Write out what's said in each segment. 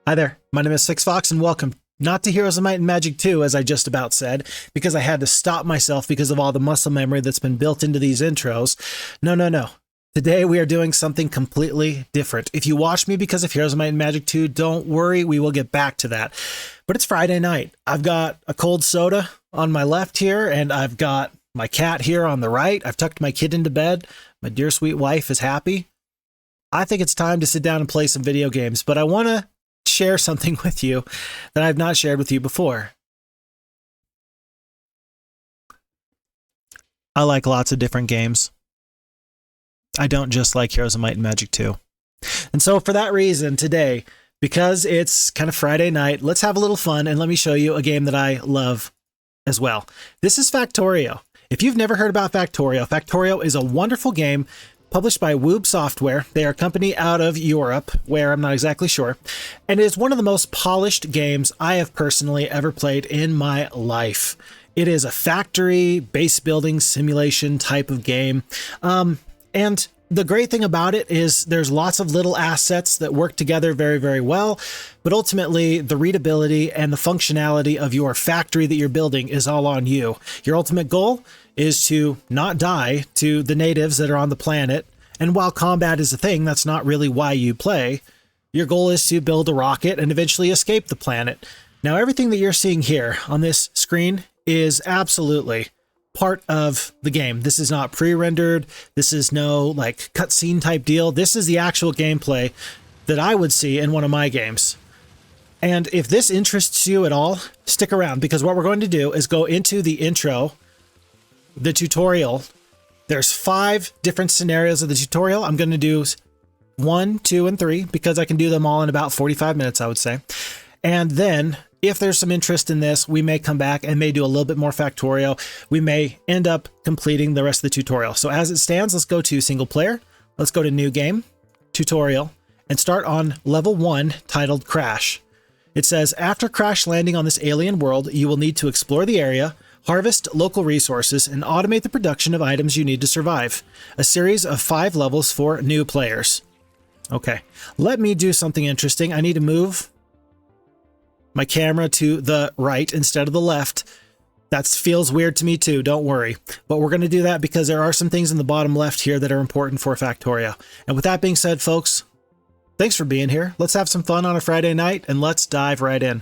Hi there, my name is Phixfox and welcome not to Heroes of Might and Magic 2, as I just about said, because I had to stop myself because of all the muscle memory that's been built into these intros. No. Today we are doing something completely different. If you watch me because of Heroes of Might and Magic 2, don't worry, we will get back to that. But it's Friday night. I've got a cold soda on my left here, and I've got my cat here on the right. I've tucked my kid into bed. My dear sweet wife is happy. I think it's time to sit down and play some video games, but I want to share something with you that I've not shared with you before. I like lots of different games. I don't just like Heroes of Might and Magic 2. And so for that reason today, because it's kind of Friday night, let's have a little fun and let me show you a game that I love as well. This is Factorio. If you've never heard about Factorio, Factorio is a wonderful game published by Woob Software. They are a company out of Europe, where I'm not exactly sure. And it is one of the most polished games I have personally ever played in my life. It is a factory, base building simulation type of game. And the great thing about it is there's lots of little assets that work together very, very well. But ultimately, the readability and the functionality of your factory that you're building is all on you. Your ultimate goal is to not die to the natives that are on the planet. And while combat is a thing, that's not really why you play. Your goal is to build a rocket and eventually escape the planet. Now, everything that you're seeing here on this screen is absolutely part of the game. This is not pre-rendered. This is no like cutscene type deal. This is the actual gameplay that I would see in one of my games. And if this interests you at all, stick around, because what we're going to do is go into the intro, the tutorial. There's 5 different scenarios of the tutorial. I'm going to do 1, 2, and 3 because I can do them all in about 45 minutes, I would say. And then if there's some interest in this, we may come back and may do a little bit more Factorio. We may end up completing the rest of the tutorial. So as it stands, let's go to single player. Let's go to new game, tutorial, and start on level 1 titled Crash. It says, after crash landing on this alien world, you will need to explore the area, harvest local resources, and automate the production of items you need to survive. A series of 5 levels for new players. Okay, let me do something interesting. I need to move my camera to the right instead of the left. That feels weird to me too, don't worry. But we're going to do that because there are some things in the bottom left here that are important for Factorio. And with that being said, folks, thanks for being here. Let's have some fun on a Friday night and let's dive right in.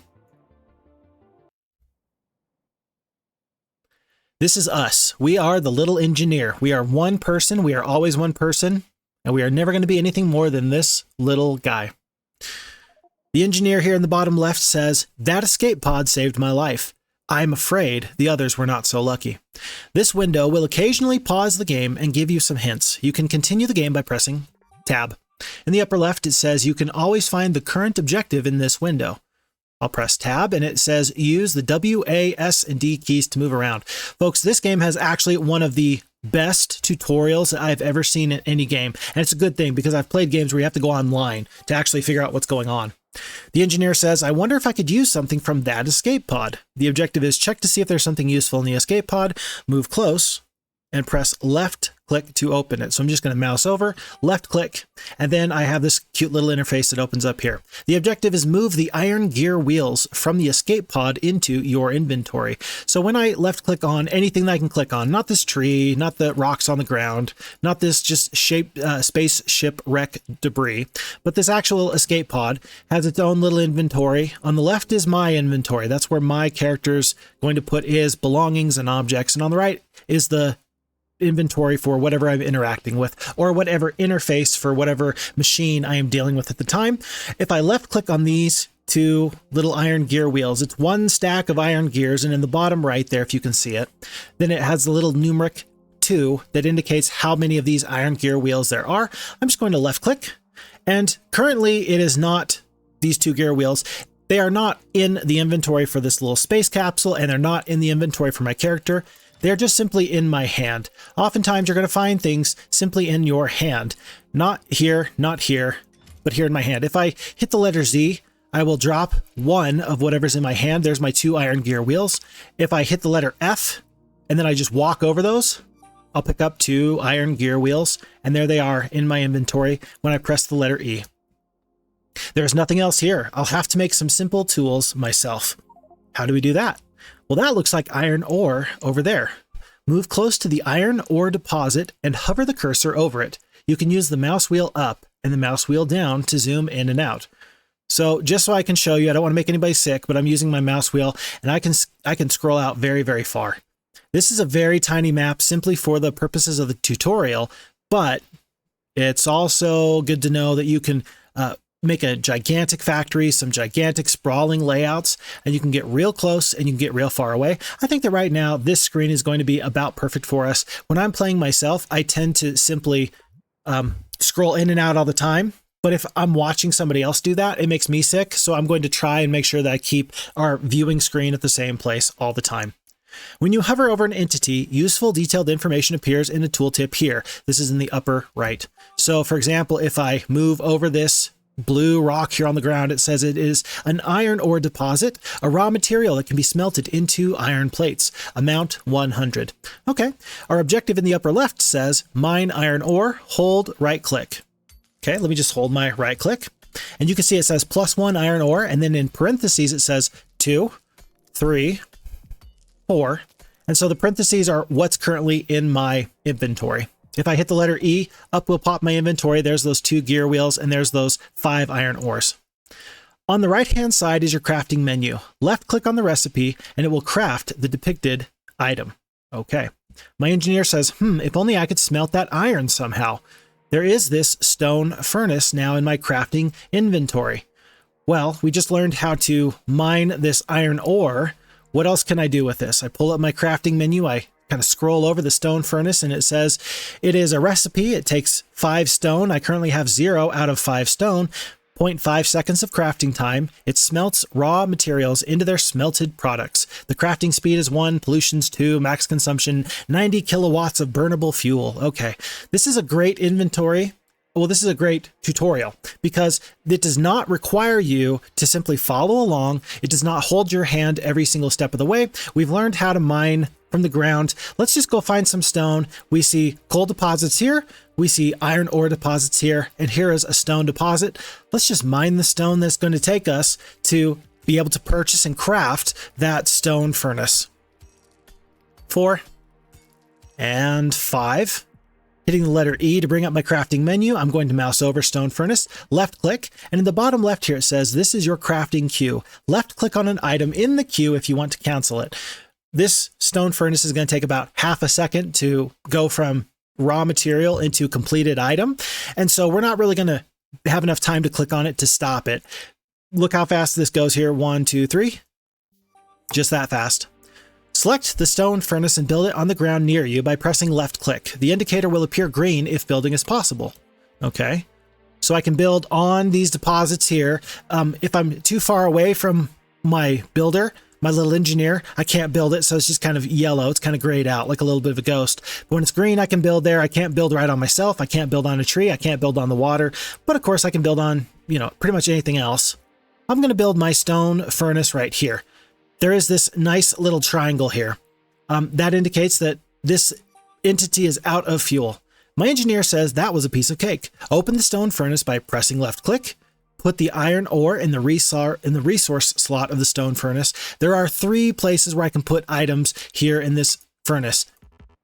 This is us. We are the little engineer. We are one person. We are always one person. And we are never going to be anything more than this little guy. The engineer here in the bottom left says, that escape pod saved my life. I'm afraid the others were not so lucky. This window will occasionally pause the game and give you some hints. You can continue the game by pressing tab. In the upper left, it says you can always find the current objective in this window. I'll press tab and it says use the W, A, S, and D keys to move around. Folks, this game has actually one of the best tutorials that I've ever seen in any game. And it's a good thing because I've played games where you have to go online to actually figure out what's going on. The engineer says, I wonder if I could use something from that escape pod. The objective is check to see if there's something useful in the escape pod, move close, and press left click to open it. So I'm just going to mouse over, left click, and then I have this cute little interface that opens up here. The objective is move the iron gear wheels from the escape pod into your inventory. So when I left click on anything that I can click on, not this tree, not the rocks on the ground, not this just spaceship wreck debris, but this actual escape pod has its own little inventory. On the left is my inventory. That's where my character's going to put his belongings and objects. And on the right is the inventory for whatever I'm interacting with, or whatever interface for whatever machine I am dealing with at the time. If I left click on these 2 little iron gear wheels, it's 1 stack of iron gears, and in the bottom right there, if you can see it, then it has the little numeric 2 that indicates how many of these iron gear wheels there are. I'm just going to left click, and currently it is not these 2 gear wheels. They are not in the inventory for this little space capsule, and they're not in the inventory for my character. They're just simply in my hand. Oftentimes you're going to find things simply in your hand. Not here, but here in my hand. If I hit the letter Z, I will drop 1 of whatever's in my hand. There's my 2 iron gear wheels. If I hit the letter F and then I just walk over those, I'll pick up 2 iron gear wheels, and there they are in my inventory when I press the letter E. There's nothing else here. I'll have to make some simple tools myself. How do we do that? Well, that looks like iron ore over there. Move close to the iron ore deposit and hover the cursor over it. You can use the mouse wheel up and the mouse wheel down to zoom in and out. So just so I can show you, I don't want to make anybody sick, but I'm using my mouse wheel and I can scroll out very, very far. This is a very tiny map simply for the purposes of the tutorial, but it's also good to know that you can make a gigantic factory, some gigantic sprawling layouts, and you can get real close and you can get real far away. I think that right now this screen is going to be about perfect for us. When I'm playing myself, I tend to simply scroll in and out all the time. But if I'm watching somebody else do that, it makes me sick. So I'm going to try and make sure that I keep our viewing screen at the same place all the time. When you hover over an entity, useful detailed information appears in the tooltip here. This is in the upper right. So for example, if I move over this blue rock here on the ground, it says it is an iron ore deposit, a raw material that can be smelted into iron plates. Amount 100. Okay, our objective in the upper left says mine iron ore, hold right click. Okay, let me just hold my right click. And you can see it says +1 iron ore, and then in parentheses it says 2, 3, 4. And so the parentheses are what's currently in my inventory. If I hit the letter E, up will pop my inventory. There's those 2 gear wheels, and there's those 5 iron ores. On the right-hand side is your crafting menu. Left click on the recipe, and it will craft the depicted item. Okay. My engineer says, if only I could smelt that iron somehow. There is this stone furnace now in my crafting inventory. Well, we just learned how to mine this iron ore. What else can I do with this? I pull up my crafting menu. I kind of scroll over the stone furnace and it says it is a recipe. It takes 5 stone. I currently have 0 out of 5 stone. 0.5 seconds of crafting time. It smelts raw materials into their smelted products. The crafting speed is 1, pollution's 2, max consumption 90 kilowatts of burnable fuel. Okay, this is a great inventory. Well, this is a great tutorial because it does not require you to simply follow along. It does not hold your hand every single step of the way. We've learned how to mine from the ground. Let's just go find some stone. We see coal deposits here. We see iron ore deposits here. And here is a stone deposit. Let's just mine the stone that's going to take us to be able to purchase and craft that stone furnace. 4 and 5. Hitting the letter E to bring up my crafting menu, I'm going to mouse over stone furnace, left click, and in the bottom left here it says this is your crafting queue. Left click on an item in the queue if you want to cancel it. This stone furnace is going to take about half a second to go from raw material into completed item. And so we're not really going to have enough time to click on it to stop it. Look how fast this goes here. 1, 2, 3. Just that fast. Select the stone furnace and build it on the ground near you by pressing left click. The indicator will appear green if building is possible. Okay. So I can build on these deposits here. If I'm too far away from my builder, my little engineer, I can't build it, so it's just kind of yellow. It's kind of grayed out, like a little bit of a ghost. But when it's green, I can build there. I can't build right on myself. I can't build on a tree. I can't build on the water. But of course, I can build on, pretty much anything else. I'm going to build my stone furnace right here. There is this nice little triangle here. That indicates that this entity is out of fuel. My engineer says that was a piece of cake. Open the stone furnace by pressing left click. Put the iron ore in the resource slot of the stone furnace. There are 3 places where I can put items here in this furnace.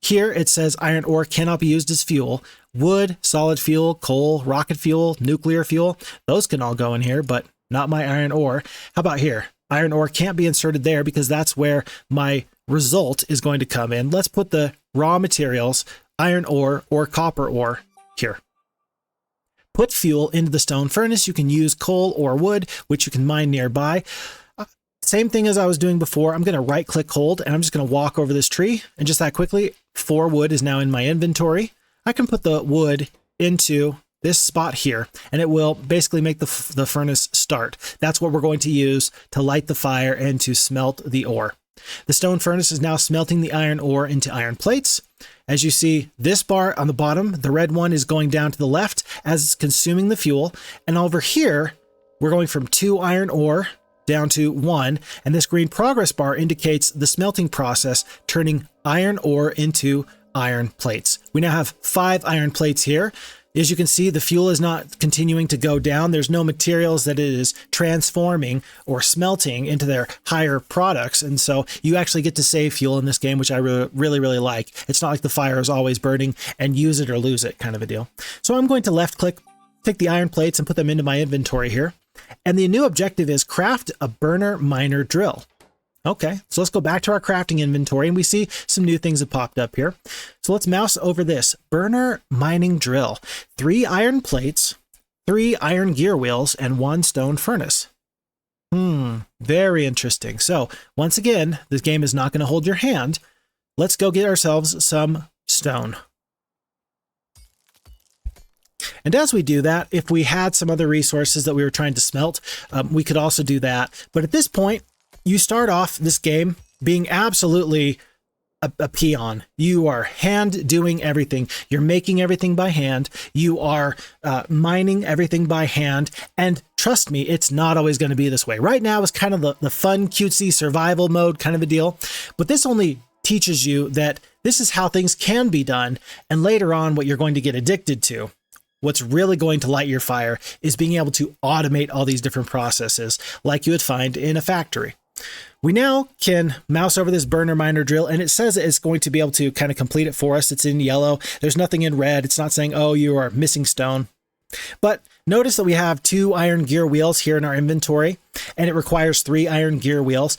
Here it says iron ore cannot be used as fuel. Wood, solid fuel, coal, rocket fuel, nuclear fuel, those can all go in here, but not my iron ore. How about here? Iron ore can't be inserted there because that's where my result is going to come in. Let's put the raw materials, iron ore or copper ore, here. Put fuel into the stone furnace. You can use coal or wood, which you can mine nearby. Same thing as I was doing before. I'm going to right click hold and I'm just going to walk over this tree. And just that quickly, 4 wood is now in my inventory. I can put the wood into this spot here and it will basically make the furnace start. That's what we're going to use to light the fire and to smelt the ore. The stone furnace is now smelting the iron ore into iron plates. As you see, this bar on the bottom, the red one is going down to the left as it's consuming the fuel. And over here, we're going from 2 iron ore down to 1. And this green progress bar indicates the smelting process, turning iron ore into iron plates. We now have 5 iron plates here. As you can see, the fuel is not continuing to go down. There's no materials that it is transforming or smelting into their higher products. And so you actually get to save fuel in this game, which I really, really like. It's not like the fire is always burning and use it or lose it kind of a deal. So I'm going to left click, take the iron plates and put them into my inventory here. And the new objective is craft a burner miner drill. Okay, so let's go back to our crafting inventory and we see some new things that popped up here. So let's mouse over this burner mining drill. 3 iron plates, 3 iron gear wheels, and 1 stone furnace. Very interesting. So once again, this game is not going to hold your hand. Let's go get ourselves some stone. And as we do that, if we had some other resources that we were trying to smelt, we could also do that. But at this point, you start off this game being absolutely a peon. You are hand doing everything. You're making everything by hand. You are mining everything by hand. And trust me, it's not always going to be this way. Right now is kind of the fun, cutesy survival mode kind of a deal. But this only teaches you that this is how things can be done. And later on, what you're going to get addicted to, what's really going to light your fire, is being able to automate all these different processes like you would find in a factory. We now can mouse over this burner miner drill, and it says it's going to be able to kind of complete it for us. It's in yellow. There's nothing in red. It's not saying, oh, you are missing stone. But notice that we have 2 iron gear wheels here in our inventory, and it requires 3 iron gear wheels.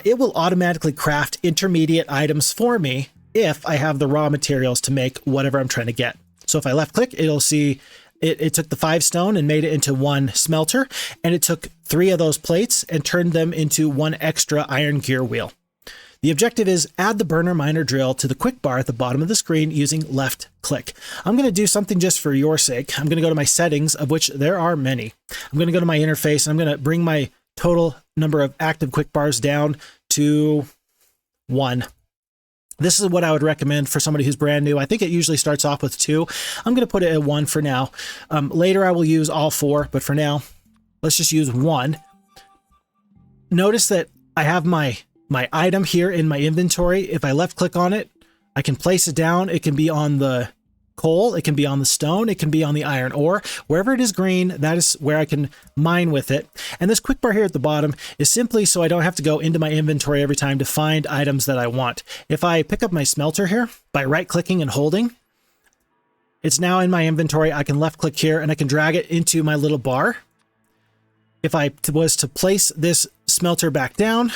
It will automatically craft intermediate items for me if I have the raw materials to make whatever I'm trying to get. So if I left click, it'll see it took the 5 stone and made it into 1 smelter, and it took 3 of those plates and turned them into 1 extra iron gear wheel. The objective is add the burner miner drill to the quick bar at the bottom of the screen using left click. I'm going to do something just for your sake. I'm going to go to my settings, of which there are many. I'm going to go to my interface, and I'm going to bring my total number of active quick bars down to 1. This is what I would recommend for somebody who's brand new. I think it usually starts off with 2. I'm going to put it at 1 for now. Later I will use all 4, but for now, let's just use 1. Notice that I have my item here in my inventory. If I left click on it, I can place it down. It can be on the coal, it can be on the stone, it can be on the iron ore. Wherever it is green, that is where I can mine with it. And this quick bar here at the bottom is simply so I don't have to go into my inventory every time to find items that I want. If I pick up my smelter here by right clicking and holding, it's now in my inventory. I can left click here and I can drag it into my little bar. If I was to place this smelter back down,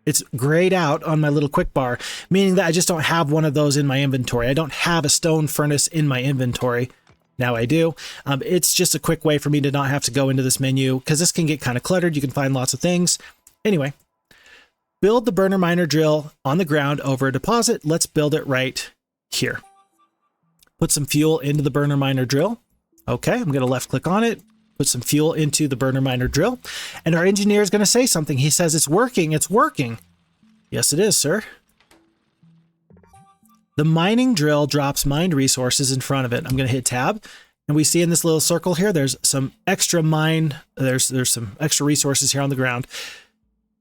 it's grayed out on my little quick bar, meaning that I just don't have one of those in my inventory. I don't have a stone furnace in my inventory. Now I do. It's just a quick way for me to not have to go into this menu, because this can get kind of cluttered. You can find lots of things. Anyway, build the burner miner drill on the ground over a deposit. Let's build it right here. Put some fuel into the burner miner drill. Okay, I'm going to left click on it. Put some fuel into the burner miner drill, and our engineer is going to say something. He says, it's working, it's working. Yes, it is, sir. The mining drill drops mined resources in front of it. I'm going to hit tab, and we see in this little circle here, there's some extra there's some extra resources here on the ground.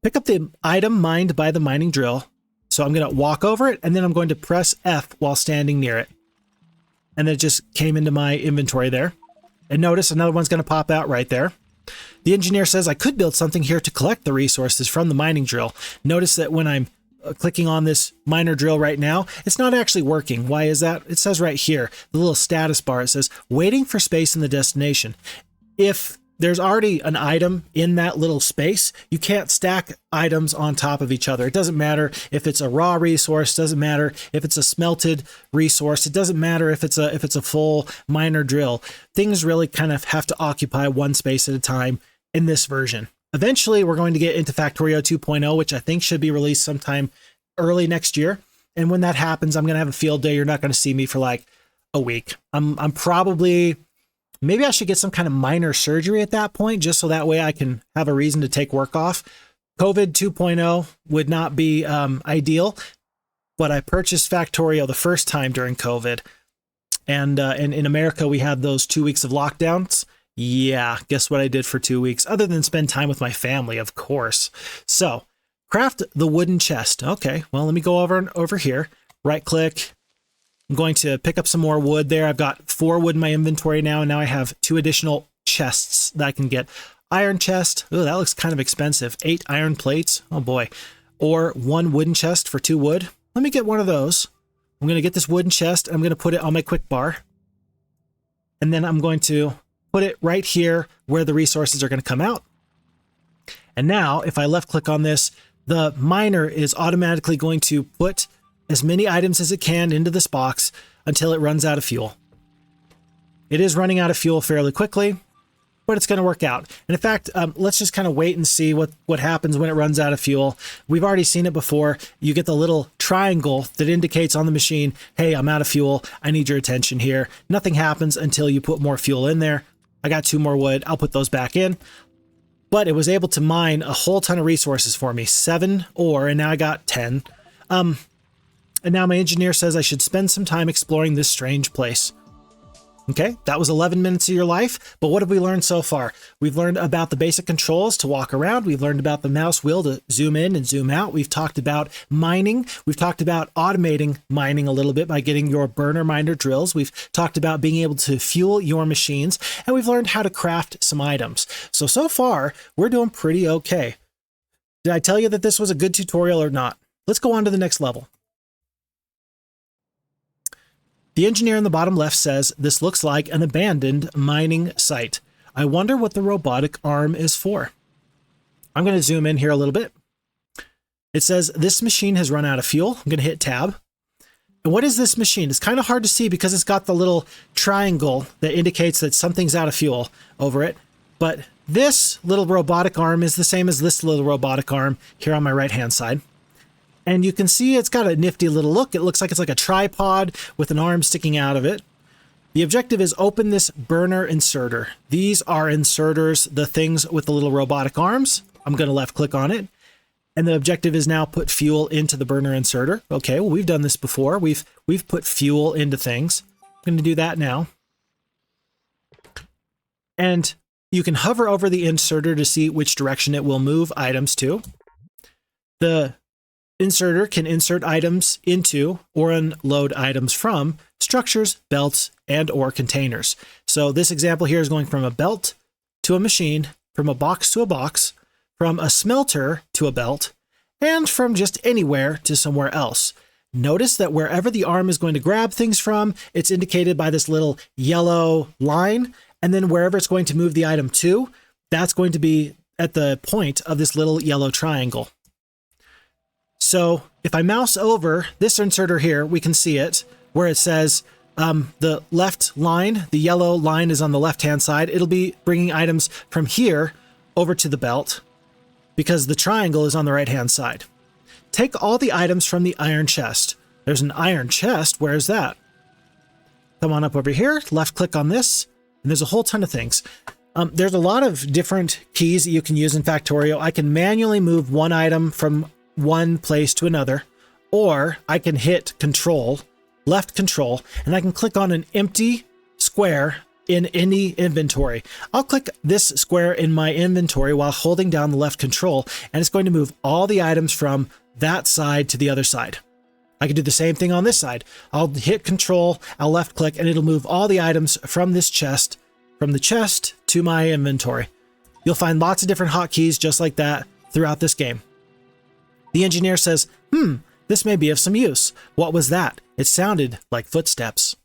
Pick up the item mined by the mining drill. So I'm going to walk over it, and then I'm going to press F while standing near it. And then it just came into my inventory there. And notice another one's going to pop out right there. The engineer says I could build something here to collect the resources from the mining drill. Notice that when I'm clicking on this miner drill right now, it's not actually working. Why is that? It says right here, the little status bar, it says waiting for space in the destination. If there's already an item in that little space, you can't stack items on top of each other. It doesn't matter if it's a raw resource, doesn't matter if it's a smelted resource, it doesn't matter if it's a full miner drill. Things really kind of have to occupy one space at a time in this version. Eventually, we're going to get into Factorio 2.0, which I think should be released sometime early next year. And when that happens, I'm going to have a field day. You're not going to see me for like a week. I'm probably... Maybe I should get some kind of minor surgery at that point, just so that way I can have a reason to take work off. COVID 2.0 would not be ideal, but I purchased Factorio the first time during COVID. And in America, we had those 2 weeks of lockdowns. Yeah, guess what I did for 2 weeks? Other than spend time with my family, of course. So, craft the wooden chest. Okay, well, let me go over here. Right click. I'm going to pick up some more wood there. I've got 4 wood in my inventory now, and now I have 2 additional chests that I can get. Iron chest. Oh, that looks kind of expensive. 8 iron plates. Oh boy. Or 1 wooden chest for 2 wood. Let me get one of those. I'm going to get this wooden chest. I'm going to put it on my quick bar. And then I'm going to put it right here where the resources are going to come out. And now if I left click on this, the miner is automatically going to put as many items as it can into this box until it runs out of fuel. It is running out of fuel fairly quickly, but it's going to work out. And in fact, let's just kind of wait and see what happens when it runs out of fuel. We've already seen it before. You get the little triangle that indicates on the machine, hey, I'm out of fuel. I need your attention here. Nothing happens until you put more fuel in there. I got 2 more wood. I'll put those back in. But it was able to mine a whole ton of resources for me. 7 ore, and now I got 10. And now my engineer says I should spend some time exploring this strange place. Okay, that was 11 minutes of your life, but what have we learned so far? We've learned about the basic controls to walk around. We've learned about the mouse wheel to zoom in and zoom out. We've talked about mining. We've talked about automating mining a little bit by getting your burner miner drills. We've talked about being able to fuel your machines, and we've learned how to craft some items. So far, we're doing pretty okay. Did I tell you that this was a good tutorial or not? Let's go on to the next level. The engineer in the bottom left says, this looks like an abandoned mining site. I wonder what the robotic arm is for. I'm going to zoom in here a little bit. It says, this machine has run out of fuel. I'm going to hit tab. And what is this machine? It's kind of hard to see because it's got the little triangle that indicates that something's out of fuel over it. But this little robotic arm is the same as this little robotic arm here on my right-hand side. And you can see it's got a nifty little look. It looks like it's like a tripod with an arm sticking out of it. The objective is open this burner inserter. These are inserters, the things with the little robotic arms. I'm going to left click on it. And the objective is now put fuel into the burner inserter. Okay, well, we've done this before. We've put fuel into things. I'm going to do that now. And you can hover over the inserter to see which direction it will move items to. The inserter can insert items into or unload items from structures, belts, and or containers. So this example here is going from a belt to a machine, from a box to a box, from a smelter to a belt, and from just anywhere to somewhere else. Notice that wherever the arm is going to grab things from, it's indicated by this little yellow line, and then wherever it's going to move the item to, that's going to be at the point of this little yellow triangle. So if I mouse over this inserter here, we can see it where it says the left line, the yellow line is on the left-hand side. It'll be bringing items from here over to the belt because the triangle is on the right-hand side. Take all the items from the iron chest. There's an iron chest. Where is that? Come on up over here, left click on this, and there's a whole ton of things. There's a lot of different keys that you can use in Factorio. I can manually move one item from one place to another, or I can hit control, left control, and I can click on an empty square in any inventory. I'll click this square in my inventory while holding down the left control, and it's going to move all the items from that side to the other side. I can do the same thing on this side. I'll hit control, I'll left click, and it'll move all the items from this chest, from the chest to my inventory. You'll find lots of different hotkeys just like that throughout this game. The engineer says, this may be of some use. What was that? It sounded like footsteps.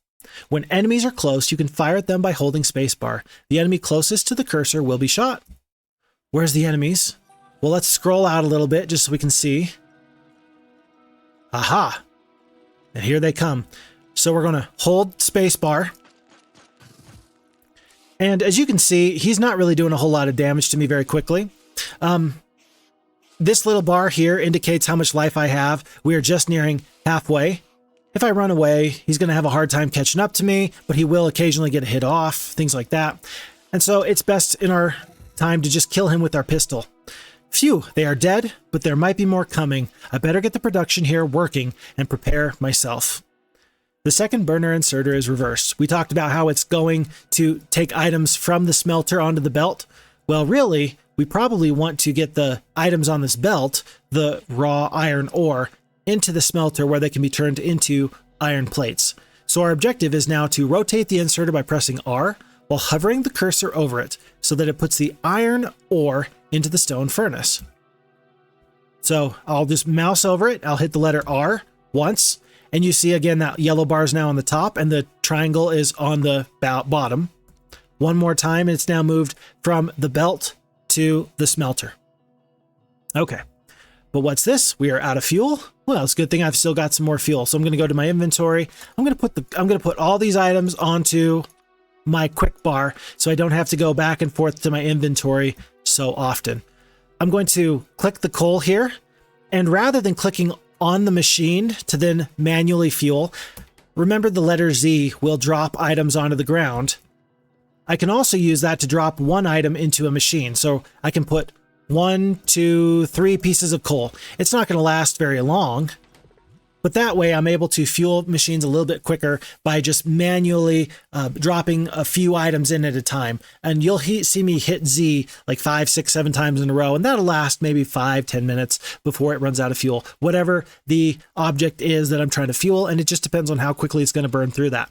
When enemies are close, you can fire at them by holding spacebar. The enemy closest to the cursor will be shot. Where's the enemies? Well, let's scroll out a little bit just so we can see. Aha! And here they come. So we're going to hold spacebar. And as you can see, he's not really doing a whole lot of damage to me very quickly. This little bar here indicates how much life I have. We are just nearing halfway. If I run away, he's going to have a hard time catching up to me, but he will occasionally get a hit off, things like that. And so it's best in our time to just kill him with our pistol. Phew, they are dead, but there might be more coming. I better get the production here working and prepare myself. The second burner inserter is reversed. We talked about how it's going to take items from the smelter onto the belt. Well, really, we probably want to get the items on this belt, the raw iron ore, into the smelter where they can be turned into iron plates. So our objective is now to rotate the inserter by pressing R while hovering the cursor over it so that it puts the iron ore into the stone furnace. So I'll just mouse over it. I'll hit the letter R once, and you see again that yellow bar is now on the top and the triangle is on the bottom. One more time, and it's now moved from the belt to the smelter. Okay, but what's this? We are out of fuel. Well, it's a good thing I've still got some more fuel. So I'm going to go to my inventory. I'm going to put all these items onto my quick bar so I don't have to go back and forth to my inventory so often. I'm going to click the coal here, and rather than clicking on the machine to then manually fuel, remember the letter Z will drop items onto the ground. I can also use that to drop one item into a machine. So I can put 1, 2, 3 pieces of coal. It's not going to last very long, but that way I'm able to fuel machines a little bit quicker by just manually dropping a few items in at a time. And you'll see me hit Z like 5, 6, 7 times in a row, and that'll last maybe 5, 10 minutes before it runs out of fuel, whatever the object is that I'm trying to fuel, and it just depends on how quickly it's going to burn through that.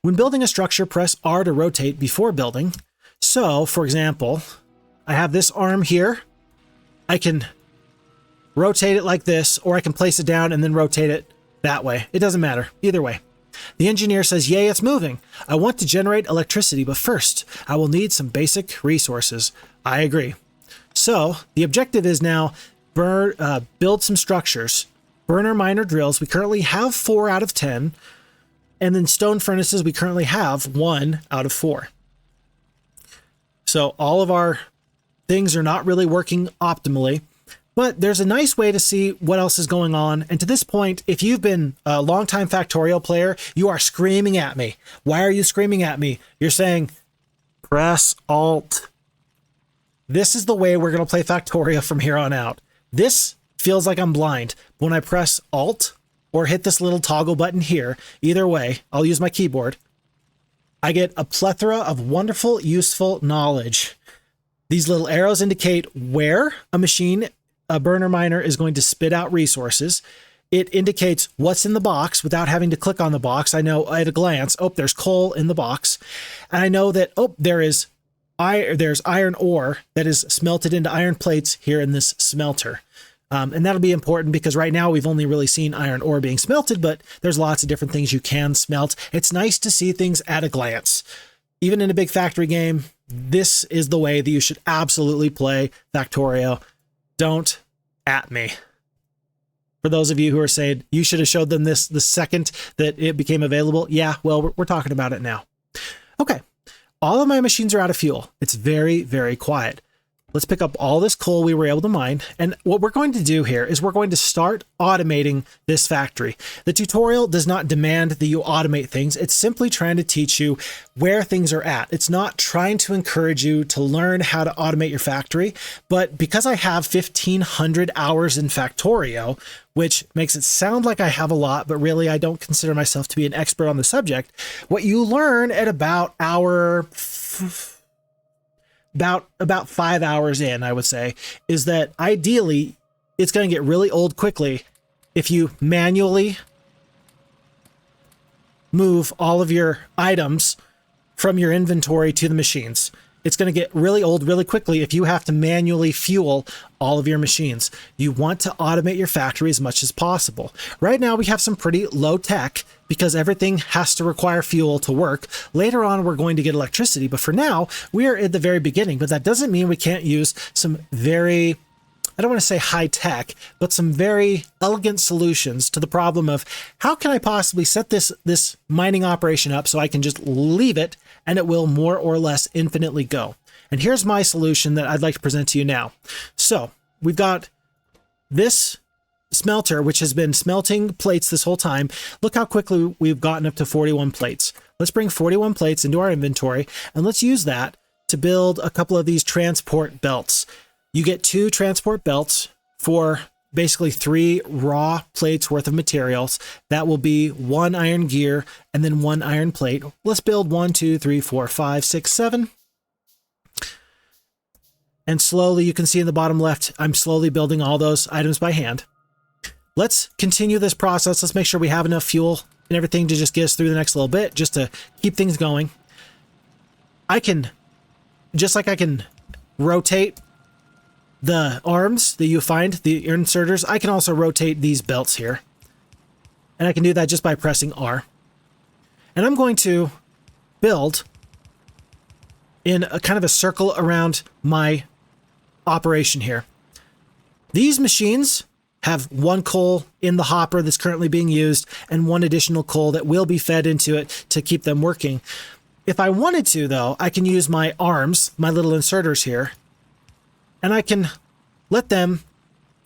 When building a structure, press R to rotate before building. So, for example, I have this arm here. I can rotate it like this, or I can place it down and then rotate it that way. It doesn't matter. Either way. The engineer says, yay, it's moving. I want to generate electricity, but first, I will need some basic resources. I agree. So, the objective is now build some structures. Burner miner drills, we currently have 4 out of 10. And then stone furnaces, we currently have 1 out of 4. So all of our things are not really working optimally, but there's a nice way to see what else is going on. And to this point, if you've been a longtime Factorio player, you are screaming at me. Why are you screaming at me? You're saying, press Alt. This is the way we're going to play Factorio from here on out. This feels like I'm blind. When I press Alt, or hit this little toggle button here, either way, I'll use my keyboard, I get a plethora of wonderful, useful knowledge. These little arrows indicate where a burner miner is going to spit out resources. It indicates what's in the box without having to click on the box. I know at a glance, oh, there's coal in the box. And I know that, oh, there's iron ore that is smelted into iron plates here in this smelter. And that'll be important because right now we've only really seen iron ore being smelted, but there's lots of different things you can smelt. It's nice to see things at a glance. Even in a big factory game, this is the way that you should absolutely play Factorio. Don't at me. For those of you who are saying you should have showed them this the second that it became available, yeah, well, we're talking about it now. Okay, all of my machines are out of fuel. It's very, very quiet. Let's pick up all this coal we were able to mine. And what we're going to do here is we're going to start automating this factory. The tutorial does not demand that you automate things. It's simply trying to teach you where things are at. It's not trying to encourage you to learn how to automate your factory. But because I have 1,500 hours in Factorio, which makes it sound like I have a lot, but really I don't consider myself to be an expert on the subject, what you learn at about about 5 hours in, I would say, is that ideally it's going to get really old quickly if you manually move all of your items from your inventory to the machines. It's going to get really old really quickly if you have to manually fuel all of your machines. You want to automate your factory as much as possible. Right now we have some pretty low tech because everything has to require fuel to work. Later on we're going to get electricity, but for now we are at the very beginning. But that doesn't mean we can't use some very, I don't want to say high tech, but some very elegant solutions to the problem of how can I possibly set this mining operation up so I can just leave it and it will more or less infinitely go. And here's my solution that I'd like to present to you now. So we've got this smelter, which has been smelting plates this whole time. Look how quickly we've gotten up to 41 plates. Let's bring 41 plates into our inventory and let's use that to build a couple of these transport belts. You get 2 transport belts for basically 3 raw plates worth of materials. That will be 1 iron gear and then 1 iron plate. Let's build 1, 2, 3, 4, 5, 6, 7. And slowly, you can see in the bottom left, I'm slowly building all those items by hand. Let's continue this process. Let's make sure we have enough fuel and everything to just get us through the next little bit, just to keep things going. I can, just like I can rotate the arms that you find, the inserters, I can also rotate these belts here. And I can do that just by pressing R. And I'm going to build in a kind of a circle around my operation here. These machines have one coal in the hopper that's currently being used and one additional coal that will be fed into it to keep them working. If I wanted to, though, I can use my arms, my little inserters here, and I can let them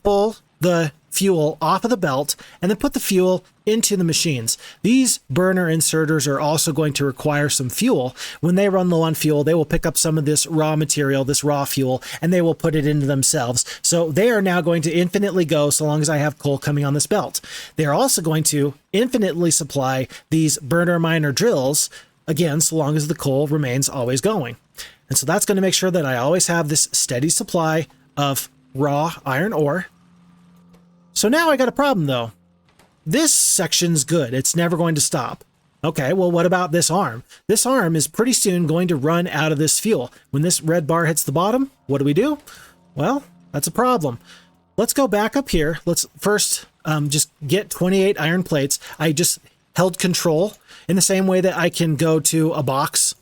pull the fuel off of the belt and then put the fuel into the machines. These burner inserters are also going to require some fuel. When they run low on fuel, they will pick up some of this raw material, this raw fuel, and they will put it into themselves. So they are now going to infinitely go so long as I have coal coming on this belt. They're also going to infinitely supply these burner miner drills, again, so long as the coal remains always going. And so that's going to make sure that I always have this steady supply of raw iron ore. So now I got a problem, though. This section's good. It's never going to stop. Okay, well, what about this arm? This arm is pretty soon going to run out of this fuel. When this red bar hits the bottom, what do? Well, that's a problem. Let's go back up here. Let's first just get 28 iron plates. I just held control in the same way that I can go to a box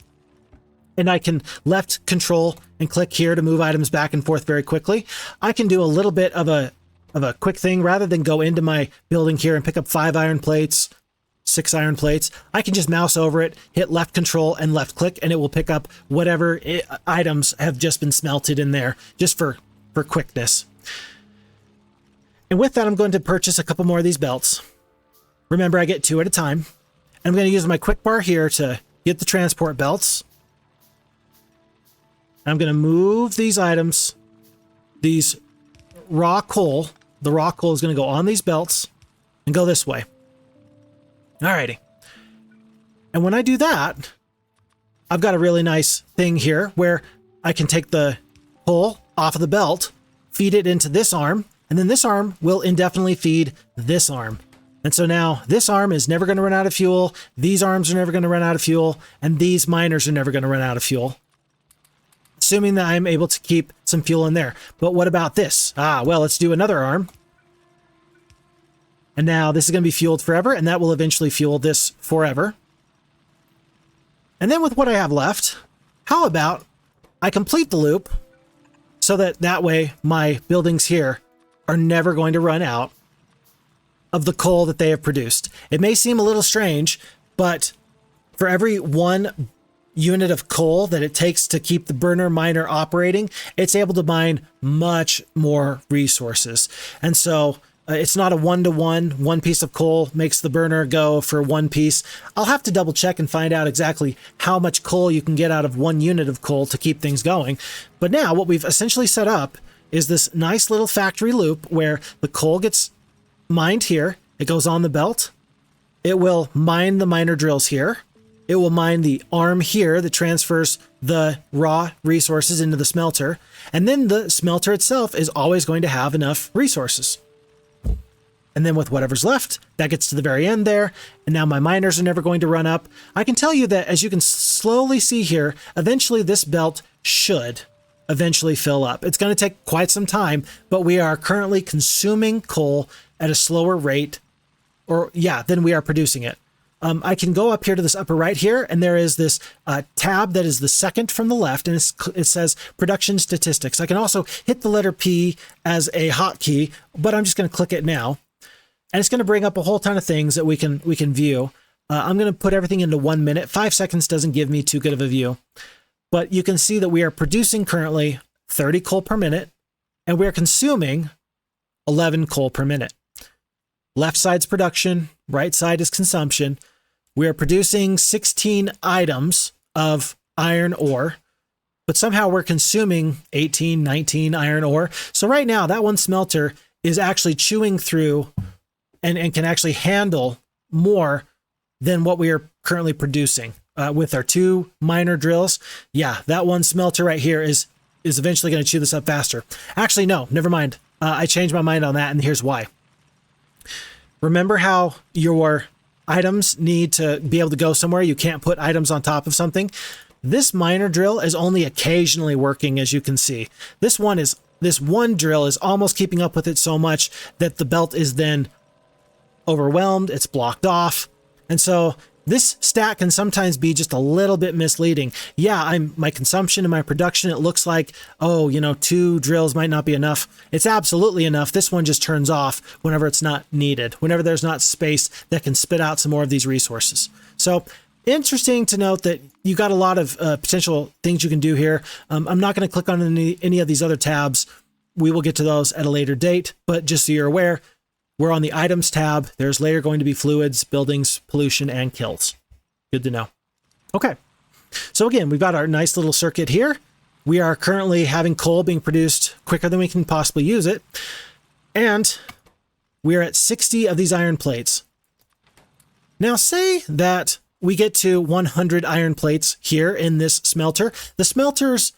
and I can left control and click here to move items back and forth very quickly. I can do a little bit of a quick thing. Rather than go into my building here and pick up 5 iron plates, 6 iron plates, I can just mouse over it, hit left control and left click, and it will pick up whatever items have just been smelted in there, just for quickness. And with that, I'm going to purchase a couple more of these belts. Remember, I get 2 at a time. And I'm going to use my quick bar here to get the transport belts. I'm going to move these items, these raw coal. The raw coal is going to go on these belts and go this way. Alrighty. And when I do that, I've got a really nice thing here where I can take the coal off of the belt, feed it into this arm, and then this arm will indefinitely feed this arm. And so now this arm is never going to run out of fuel, these arms are never going to run out of fuel, and these miners are never going to run out of fuel. Assuming that I'm able to keep some fuel in there. But what about this? Well, let's do another arm. And now this is going to be fueled forever, and that will eventually fuel this forever. And then with what I have left, how about I complete the loop so that way my buildings here are never going to run out of the coal that they have produced. It may seem a little strange, but for every 1 unit of coal that it takes to keep the burner miner operating, it's able to mine much more resources. And so it's not a 1-to-1. 1 piece of coal makes the burner go for 1 piece. I'll have to double check and find out exactly how much coal you can get out of 1 unit of coal to keep things going. But now what we've essentially set up is this nice little factory loop where the coal gets mined here. It goes on the belt. It will mine the miner drills here. It will mine the arm here that transfers the raw resources into the smelter. And then the smelter itself is always going to have enough resources. And then with whatever's left, that gets to the very end there. And now my miners are never going to run up. I can tell you that, as you can slowly see here, eventually this belt should eventually fill up. It's going to take quite some time, but we are currently consuming coal at a slower rate, than we are producing it. I can go up here to this upper right here, and there is this tab that is the second from the left, and it says production statistics. I can also hit the letter P as a hotkey, but I'm just going to click it now. And it's going to bring up a whole ton of things that we can view. I'm going to put everything into 1 minute. 5 seconds doesn't give me too good of a view. But you can see that we are producing currently 30 coal per minute, and we are consuming 11 coal per minute. Left side's production, right side is consumption. We are producing 16 items of iron ore, but somehow we're consuming 18, 19 iron ore. So right now, that one smelter is actually chewing through and can actually handle more than what we are currently producing. With our 2 miner drills, that one smelter right here is eventually going to chew this up faster. Actually, no, never mind. I changed my mind on that, and here's why. Remember how your items need to be able to go somewhere. You can't put items on top of something. This miner drill is only occasionally working, as you can see. This one drill is almost keeping up with it so much that the belt is then overwhelmed. It's blocked off. And so this stat can sometimes be just a little bit misleading. Yeah, my consumption and my production, it looks like, oh, 2 drills might not be enough. It's absolutely enough. This one just turns off whenever it's not needed, whenever there's not space that can spit out some more of these resources. So interesting to note that you got a lot of potential things you can do here. I'm not going to click on any of these other tabs. We will get to those at a later date, but just so you're aware, we're on the items tab. There's later going to be fluids, buildings, pollution, and kills. Good to know. Okay. So again, we've got our nice little circuit here. We are currently having coal being produced quicker than we can possibly use it. And we're at 60 of these iron plates. Now say that we get to 100 iron plates here in this smelter. The smelter's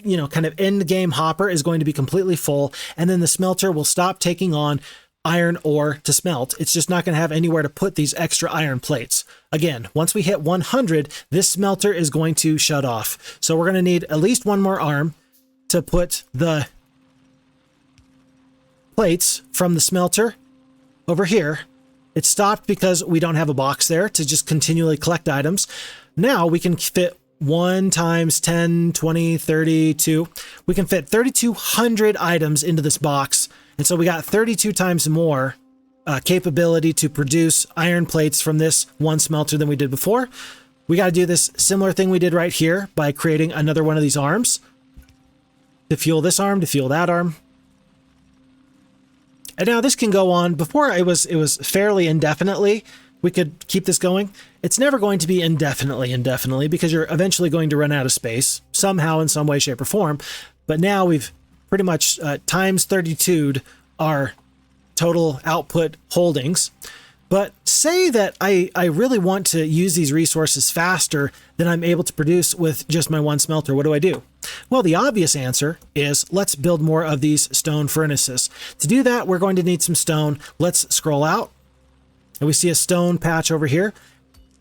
kind of end game hopper is going to be completely full, and then the smelter will stop taking on iron ore to smelt. It's just not going to have anywhere to put these extra iron plates. Again, once we hit 100, this smelter is going to shut off. So we're going to need at least one more arm to put the plates from the smelter over here. It stopped because we don't have a box there to just continually collect items. Now we can fit 1 times 10, 20, 32. We can fit 3,200 items into this box. And so we got 32 times more capability to produce iron plates from this one smelter than we did before. We got to do this similar thing we did right here by creating another one of these arms to fuel this arm, to fuel that arm. And now this can go on. Before it was fairly indefinitely. We could keep this going. It's never going to be indefinitely because you're eventually going to run out of space somehow in some way, shape, or form. But now we've pretty much times 32'd our total output holdings. But say that I really want to use these resources faster than I'm able to produce with just my one smelter. What do? Well, the obvious answer is let's build more of these stone furnaces. To do that, we're going to need some stone. Let's scroll out. And we see a stone patch over here.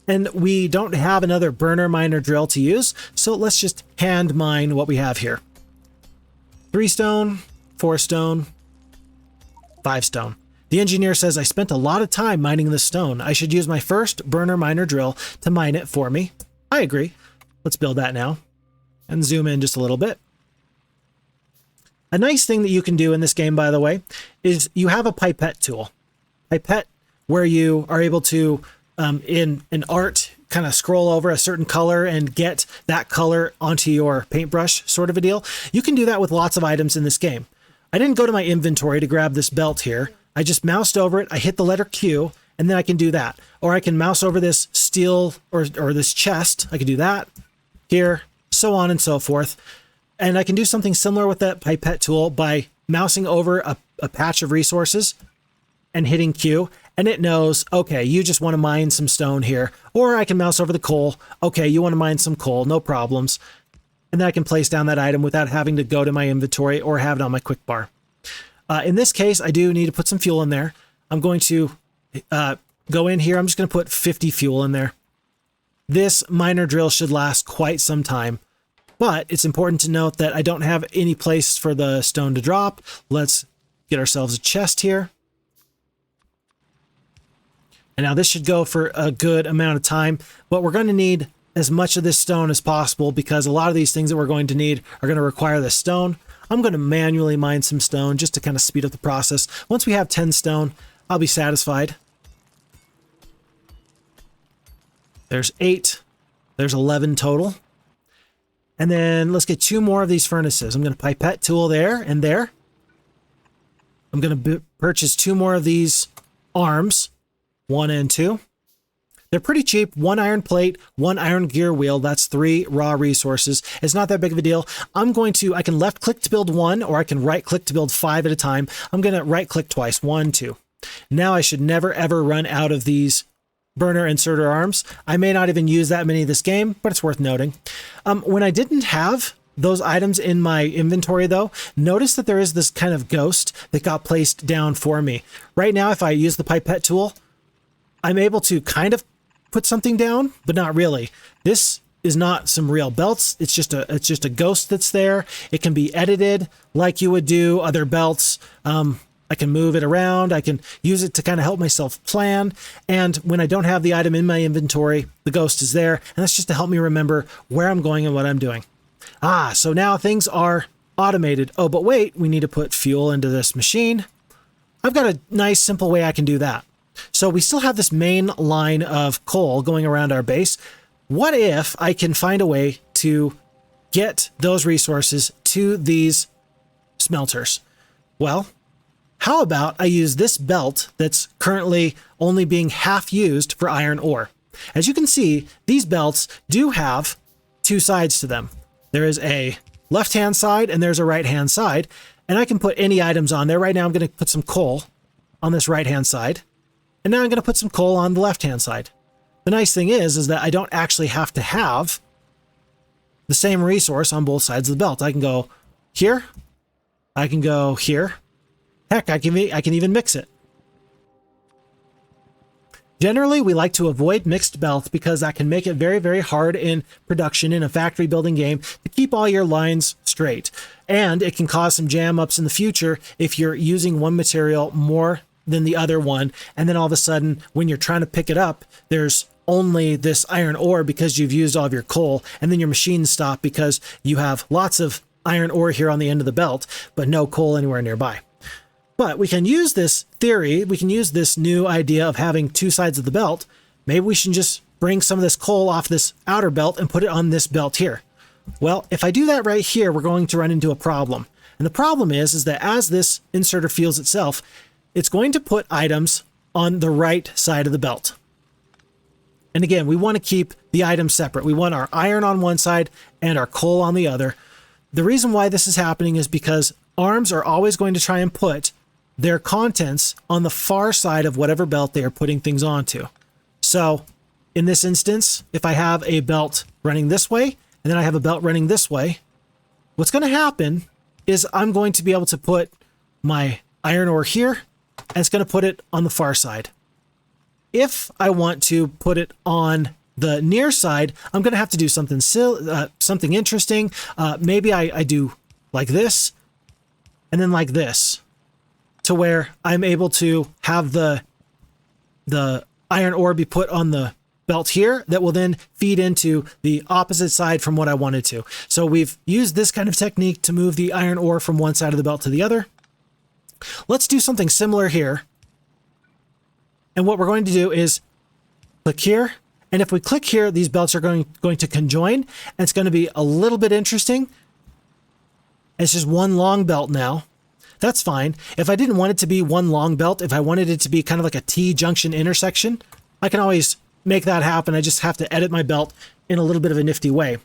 And we don't have another burner miner drill to use. So let's just hand mine what we have here. 3 stone, 4 stone, 5 stone. The engineer says, I spent a lot of time mining this stone. I should use my first burner miner drill to mine it for me. I agree. Let's build that now. And zoom in just a little bit. A nice thing that you can do in this game, by the way, is you have a pipette tool. Pipette where you are able to, in art, kind of scroll over a certain color and get that color onto your paintbrush, sort of a deal. You can do that with lots of items in this game. I didn't go to my inventory to grab this belt here. I just moused over it, I hit the letter Q, and then I can do that. Or I can mouse over this steel or this chest. I can do that here, so on and so forth. And I can do something similar with that pipette tool by mousing over a patch of resources and hitting Q, and it knows, okay, you just want to mine some stone here. Or I can mouse over the coal. Okay, you want to mine some coal, no problems. And then I can place down that item without having to go to my inventory or have it on my quick bar. In this case, I do need to put some fuel in there. I'm going to go in here. I'm just going to put 50 fuel in there. This miner drill should last quite some time. But it's important to note that I don't have any place for the stone to drop. Let's get ourselves a chest here. And now this should go for a good amount of time, but we're going to need as much of this stone as possible because a lot of these things that we're going to need are going to require this stone. I'm going to manually mine some stone just to kind of speed up the process. Once we have 10 stone, I'll be satisfied. There's 8. There's 11 total. And then let's get 2 more of these furnaces. I'm going to pipette tool there and there. I'm going to purchase 2 more of these arms. 1 and 2. They're pretty cheap. 1 iron plate, 1 iron gear wheel. That's 3 raw resources. It's not that big of a deal. I can left click to build 1, or I can right click to build 5 at a time. I'm going to right click twice. 1, 2. Now I should never ever run out of these burner inserter arms. I may not even use that many this game, but it's worth noting. When I didn't have those items in my inventory though, notice that there is this kind of ghost that got placed down for me. Right now, if I use the pipette tool, I'm able to kind of put something down, but not really. This is not some real belts. It's just a ghost that's there. It can be edited like you would do other belts. I can move it around. I can use it to kind of help myself plan. And when I don't have the item in my inventory, the ghost is there. And that's just to help me remember where I'm going and what I'm doing. So now things are automated. Oh, but wait, we need to put fuel into this machine. I've got a nice, simple way I can do that. So we still have this main line of coal going around our base. What if I can find a way to get those resources to these smelters? Well, how about I use this belt that's currently only being half used for iron ore? As you can see, these belts do have two sides to them. There is a left-hand side and there's a right-hand side, and I can put any items on there. Right now I'm going to put some coal on this right-hand side, and now I'm going to put some coal on the left-hand side. The nice thing is that I don't actually have to have the same resource on both sides of the belt. I can go here. I can go here. Heck, I can even mix it. Generally, we like to avoid mixed belts because that can make it very, very hard in production in a factory building game to keep all your lines straight. And it can cause some jam ups in the future if you're using one material more than the other one. And then all of a sudden, when you're trying to pick it up, there's only this iron ore because you've used all of your coal. And then your machines stop because you have lots of iron ore here on the end of the belt, but no coal anywhere nearby. But we can use this theory, we can use this new idea of having two sides of the belt. Maybe we should just bring some of this coal off this outer belt and put it on this belt here. Well, if I do that right here, we're going to run into a problem. And the problem is that as this inserter feels itself, it's going to put items on the right side of the belt. And again, we want to keep the items separate. We want our iron on one side and our coal on the other. The reason why this is happening is because arms are always going to try and put their contents on the far side of whatever belt they are putting things onto. So in this instance, if I have a belt running this way, and then I have a belt running this way, what's going to happen is I'm going to be able to put my iron ore here, and it's going to put it on the far side. If I want to put it on the near side, I'm going to have to do something something interesting. Maybe I do like this, and then like this, to where I'm able to have the iron ore be put on the belt here that will then feed into the opposite side from what I wanted to. So we've used this kind of technique to move the iron ore from one side of the belt to the other. Let's do something similar here. And what we're going to do is click here. And if we click here, these belts are going to conjoin. And it's going to be a little bit interesting. It's just one long belt now. That's fine. If I didn't want it to be one long belt, if I wanted it to be kind of like a T-junction intersection, I can always make that happen. I just have to edit my belt in a little bit of a nifty way.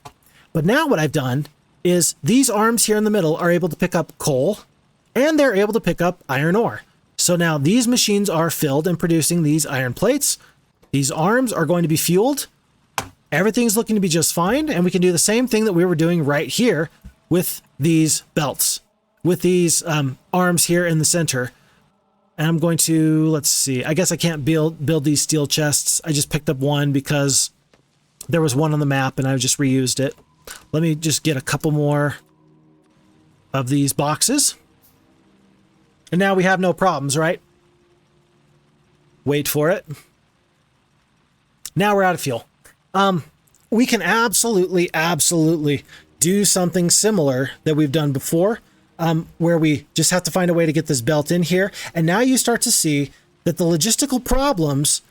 But now what I've done is these arms here in the middle are able to pick up coal, and they're able to pick up iron ore. So now these machines are filled and producing these iron plates. These arms are going to be fueled. Everything's looking to be just fine. And we can do the same thing that we were doing right here with these belts, with these arms here in the center. And I'm going to, let's see, I guess I can't build these steel chests. I just picked up one because there was one on the map and I just reused it. Let me just get a couple more of these boxes. And now we have no problems, right? Wait for it. Now we're out of fuel. We can absolutely do something similar that we've done before, where we just have to find a way to get this belt in here. And now you start to see that the logistical problems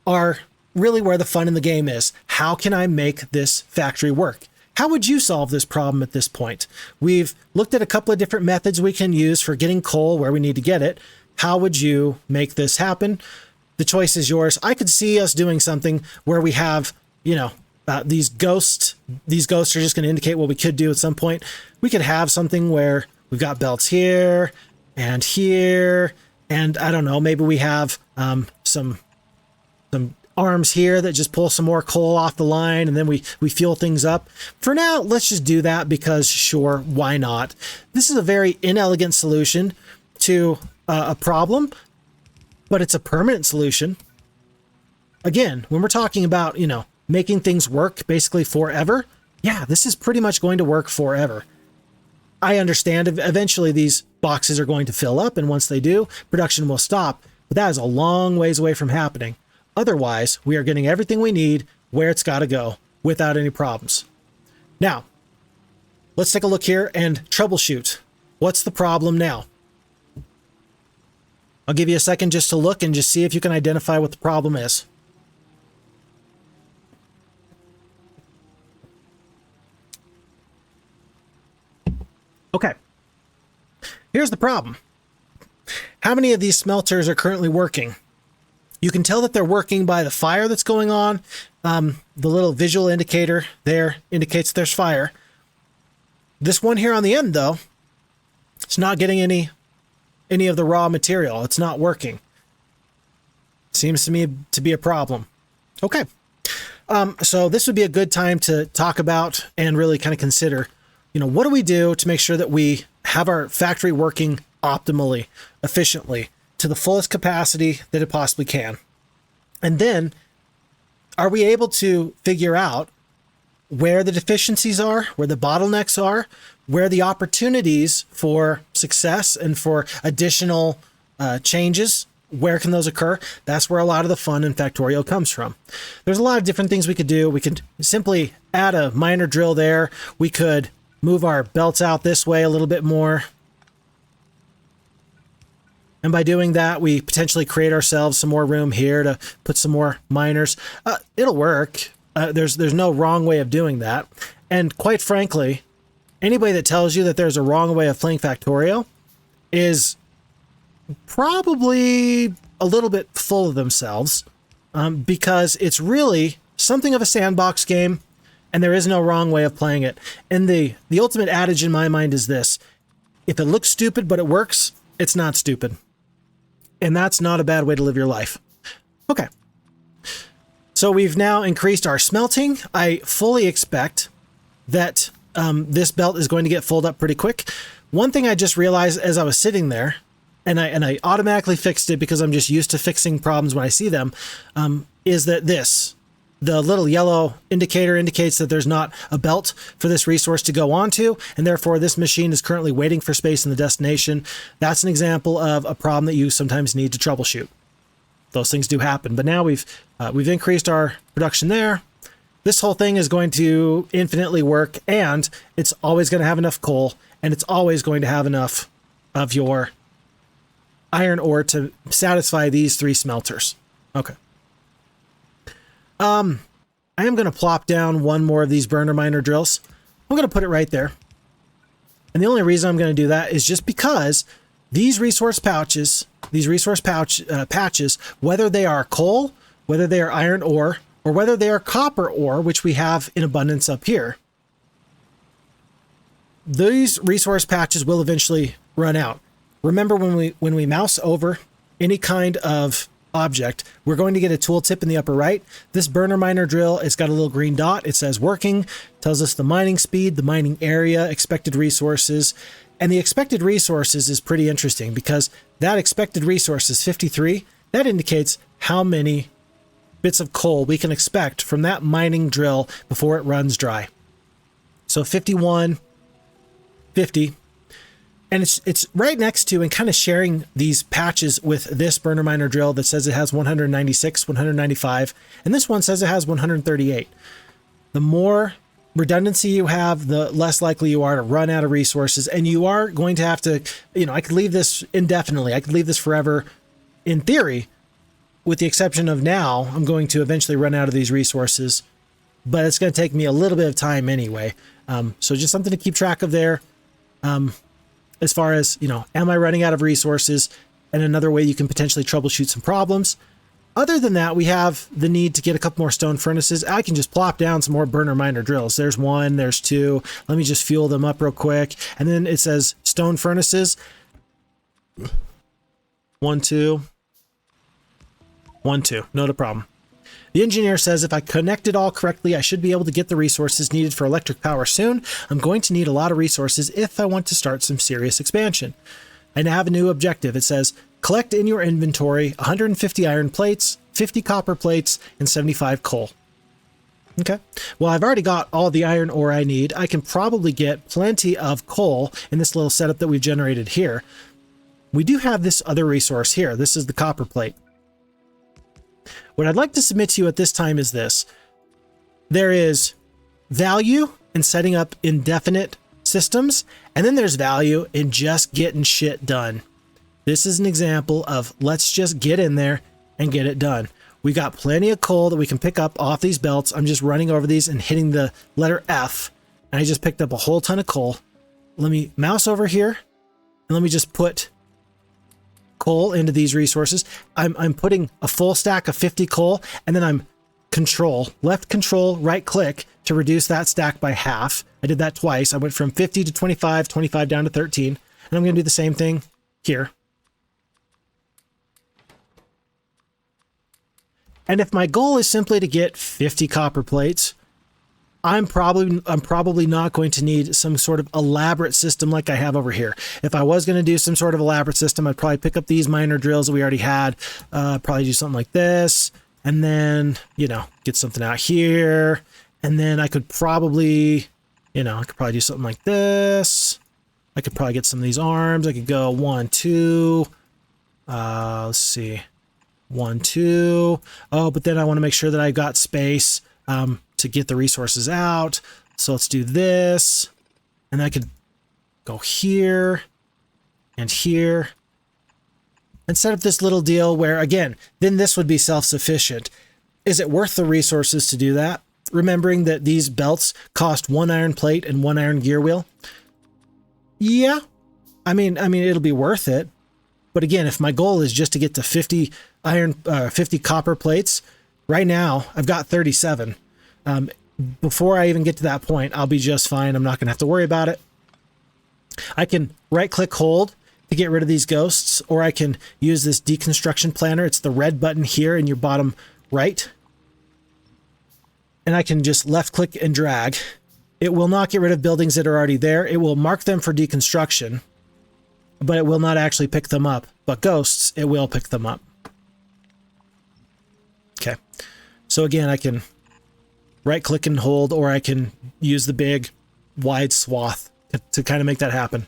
are really where the fun in the game is. How can I make this factory work? How would you solve this problem at this point? We've looked at a couple of different methods we can use for getting coal where we need to get it. How would you make this happen? The choice is yours. I could see us doing something where we have, you know, these ghosts. These ghosts are just going to indicate what we could do at some point. We could have something where we've got belts here, and I don't know, maybe we have some arms here that just pull some more coal off the line, and then we fuel things up. For now, let's just do that because sure, why not? This is a very inelegant solution to a problem, but it's a permanent solution. again, when we're talking about, making things work basically forever, yeah, this is pretty much going to work forever. I understand eventually these boxes are going to fill up, and once they do, production will stop, but that is a long ways away from happening. Otherwise, we are getting everything we need where it's got to go without any problems. Now, let's take a look here and troubleshoot. What's the problem now? I'll give you a second just to look and just see if you can identify what the problem is. Okay, here's the problem. How many of these smelters are currently working? You can tell that they're working by the fire that's going on. The little visual indicator there indicates there's fire. This one here on the end, though, it's not getting any of the raw material. It's not working. Seems to me to be a problem. Okay, so this would be a good time to talk about and really kind of consider, what do we do to make sure that we have our factory working optimally, efficiently, to the fullest capacity that it possibly can? And then, are we able to figure out where the deficiencies are, where the bottlenecks are, where the opportunities for success and for additional changes, where can those occur? That's where a lot of the fun in Factorio comes from. There's a lot of different things we could do. We could simply add a miner drill there. We could move our belts out this way a little bit more. And by doing that, we potentially create ourselves some more room here to put some more miners. It'll work. There's no wrong way of doing that. And quite frankly, anybody that tells you that there's a wrong way of playing Factorio is probably a little bit full of themselves, because it's really something of a sandbox game, and there is no wrong way of playing it. And the ultimate adage in my mind is this: if it looks stupid but it works, it's not stupid. And that's not a bad way to live your life. Okay. So we've now increased our smelting. I fully expect that this belt is going to get filled up pretty quick. One thing I just realized as I was sitting there, and I automatically fixed it because I'm just used to fixing problems when I see them, is that the little yellow indicator indicates that there's not a belt for this resource to go onto, and therefore this machine is currently waiting for space in the destination. That's an example of a problem that you sometimes need to troubleshoot. Those things do happen, but now we've increased our production there. This whole thing is going to infinitely work, and it's always going to have enough coal, and it's always going to have enough of your iron ore to satisfy these 3 smelters. Okay. I am going to plop down one more of these burner miner drills. I'm going to put it right there. And the only reason I'm going to do that is just because these resource patches, whether they are coal, whether they are iron ore, or whether they are copper ore, which we have in abundance up here, these resource patches will eventually run out. Remember, when we mouse over any kind of object, we're going to get a tooltip in the upper right. This burner miner drill, it's got a little green dot. It says working, tells us the mining speed, the mining area, expected resources. And the expected resources is pretty interesting because that expected resource is 53. That indicates how many bits of coal we can expect from that mining drill before it runs dry. So 51, 50. And it's right next to and kind of sharing these patches with this burner miner drill that says it has 196, 195, and this one says it has 138. The more redundancy you have, the less likely you are to run out of resources, and you are going to have to, I could leave this indefinitely. I could leave this forever in theory, with the exception of now, I'm going to eventually run out of these resources, but it's going to take me a little bit of time anyway. So just something to keep track of there. As far as, am I running out of resources? And another way you can potentially troubleshoot some problems. Other than that, we have the need to get a couple more stone furnaces. I can just plop down some more burner miner drills. There's 1, there's 2. Let me just fuel them up real quick. And then it says stone furnaces. 1, 2. 1, 2. Not a problem. The engineer says if I connect it all correctly, I should be able to get the resources needed for electric power soon. I'm going to need a lot of resources if I want to start some serious expansion. I now have a new objective. It says collect in your inventory 150 iron plates, 50 copper plates and 75 coal. Okay, well, I've already got all the iron ore I need. I can probably get plenty of coal in this little setup that we've generated here. We do have this other resource here. This is the copper plate. What I'd like to submit to you at this time is this. There is value in setting up indefinite systems, and then there's value in just getting shit done. This is an example of let's just get in there and get it done. We got plenty of coal that we can pick up off these belts. I'm just running over these and hitting the letter F, and I just picked up a whole ton of coal. Let me mouse over here, and let me just put coal into these resources. I'm putting a full stack of 50 coal, and then I'm left control, right click to reduce that stack by half. I did that twice. I went from 50 to 25, 25 down to 13, and I'm going to do the same thing here. And if my goal is simply to get 50 copper plates, I'm probably not going to need some sort of elaborate system like I have over here. If I was going to do some sort of elaborate system, I'd probably pick up these miner drills that we already had, probably do something like this, and then, get something out here. And then I could probably, do something like this. I could probably get some of these arms. I could go 1, 2, let's see. 1, 2. Oh, but then I want to make sure that I got space to get the resources out. So let's do this. And I could go here and here and set up this little deal where, again, then this would be self-sufficient. Is it worth the resources to do that? Remembering that these belts cost 1 iron plate and 1 iron gear wheel. Yeah. I mean, it'll be worth it. But again, if my goal is just to get to 50 copper plates, right now I've got 37. Before I even get to that point, I'll be just fine. I'm not going to have to worry about it. I can right click hold to get rid of these ghosts, or I can use this deconstruction planner. It's the red button here in your bottom right. And I can just left click and drag. It will not get rid of buildings that are already there. It will mark them for deconstruction, but it will not actually pick them up. But ghosts, it will pick them up. Okay. So again, I can right click and hold, or I can use the big wide swath to kind of make that happen.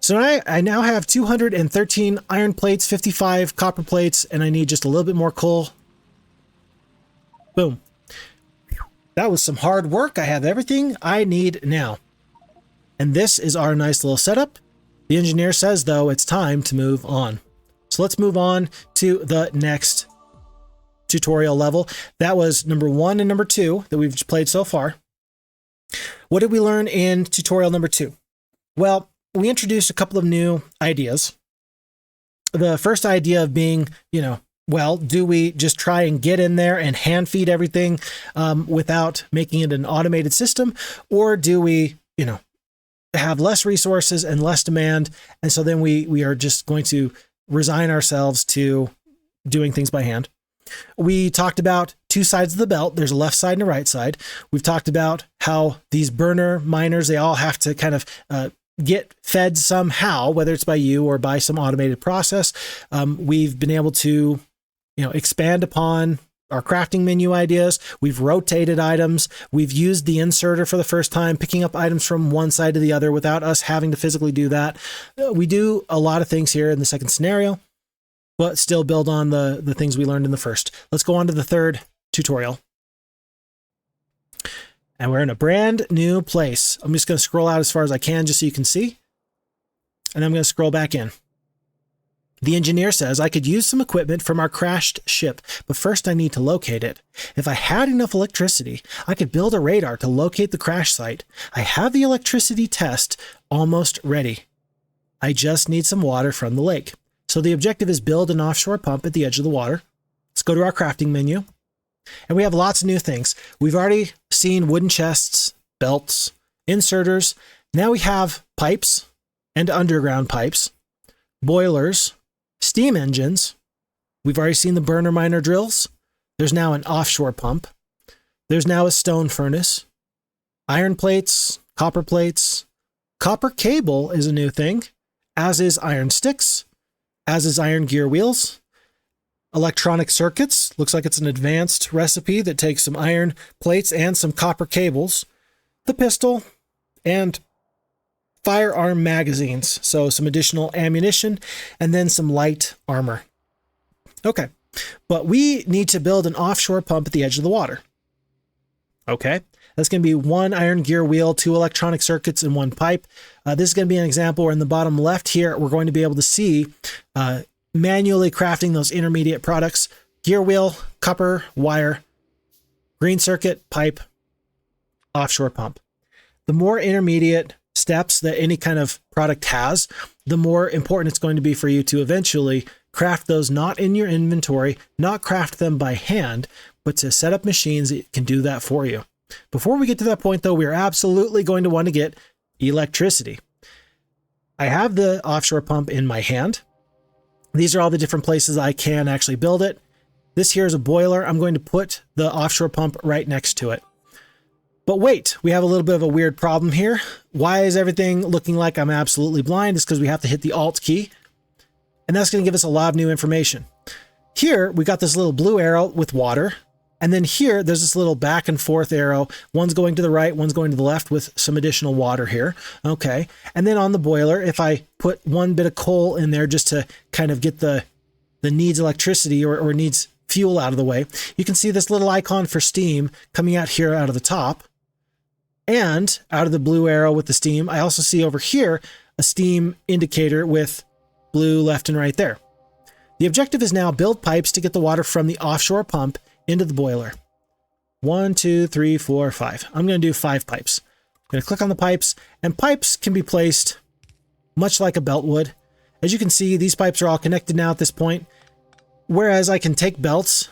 So I now have 213 iron plates, 55 copper plates, and I need just a little bit more coal. Boom. That was some hard work. I have everything I need now. And this is our nice little setup. The engineer says, though, it's time to move on. So let's move on to the next tutorial level. That was number 1 and number 2 that we've played so far. What did we learn in tutorial number 2? Well, we introduced a couple of new ideas. The first idea of being, well, do we just try and get in there and hand feed everything without making it an automated system? Or do we, have less resources and less demand, and so then we are just going to resign ourselves to doing things by hand? We talked about 2 sides of the belt. There's a left side and a right side. We've talked about how these burner miners, they all have to kind of get fed somehow, whether it's by you or by some automated process. We've been able to, expand upon our crafting menu ideas. We've rotated items. We've used the inserter for the first time, picking up items from one side to the other without us having to physically do that. We do a lot of things here in the second scenario, but still build on the things we learned in the first. Let's go on to the third tutorial. And we're in a brand new place. I'm just going to scroll out as far as I can just so you can see. And I'm going to scroll back in. The engineer says I could use some equipment from our crashed ship, but first I need to locate it. If I had enough electricity, I could build a radar to locate the crash site. I have the electricity test almost ready. I just need some water from the lake. So the objective is build an offshore pump at the edge of the water. Let's go to our crafting menu. And we have lots of new things. We've already seen wooden chests, belts, inserters. Now we have pipes and underground pipes, boilers, steam engines. We've already seen the burner miner drills. There's now an offshore pump. There's now a stone furnace, iron plates, copper cable is a new thing, as is iron sticks, as is iron gear wheels, electronic circuits. Looks like it's an advanced recipe that takes some iron plates and some copper cables, the pistol, and firearm magazines. So some additional ammunition and then some light armor. Okay, but we need to build an offshore pump at the edge of the water. Okay, that's going to be 1 iron gear wheel, 2 electronic circuits, and 1 pipe. This is going to be an example where in the bottom left here, we're going to be able to see manually crafting those intermediate products: gear wheel, copper, wire, green circuit, pipe, offshore pump. The more intermediate steps that any kind of product has, the more important it's going to be for you to eventually craft those not in your inventory, not craft them by hand, but to set up machines that can do that for you. Before we get to that point, though, we are absolutely going to want to get electricity. I have the offshore pump in my hand. These are all the different places I can actually build it. This here is a boiler. I'm going to put the offshore pump right next to it. But wait, we have a little bit of a weird problem here. Why is everything looking like I'm absolutely blind? It's because we have to hit the Alt key. And that's going to give us a lot of new information. Here, we got this little blue arrow with water. And then here, there's this little back and forth arrow. One's going to the right, one's going to the left with some additional water here. Okay. And then on the boiler, if I put 1 bit of coal in there just to kind of get the needs electricity or needs fuel out of the way, you can see this little icon for steam coming out here out of the top. And out of the blue arrow with the steam, I also see over here a steam indicator with blue left and right there. The objective is now build pipes to get the water from the offshore pump into the boiler. 1, 2, 3, 4, 5. I'm going to do 5 pipes. I'm going to click on the pipes, and pipes can be placed much like a belt would. As you can see, these pipes are all connected now at this point, whereas I can take belts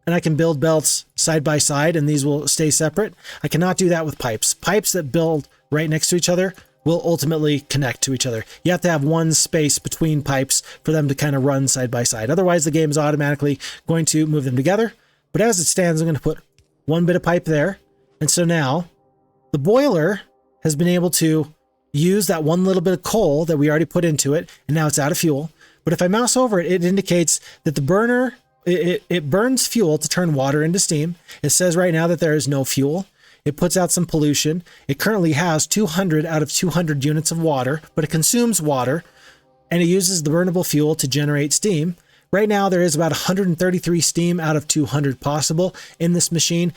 and I can build belts side by side and these will stay separate. I cannot do that with pipes. Pipes that build right next to each other will ultimately connect to each other. You have to have 1 space between pipes for them to kind of run side by side. Otherwise, the game is automatically going to move them together. But as it stands, I'm going to put 1 bit of pipe there. And so now the boiler has been able to use that 1 little bit of coal that we already put into it, and now it's out of fuel. But if I mouse over it, it indicates that the burner, it burns fuel to turn water into steam. It says right now that there is no fuel. It puts out some pollution. It currently has 200 out of 200 units of water, but it consumes water, and it uses the burnable fuel to generate steam. Right now, there is about 133 steam out of 200 possible in this machine.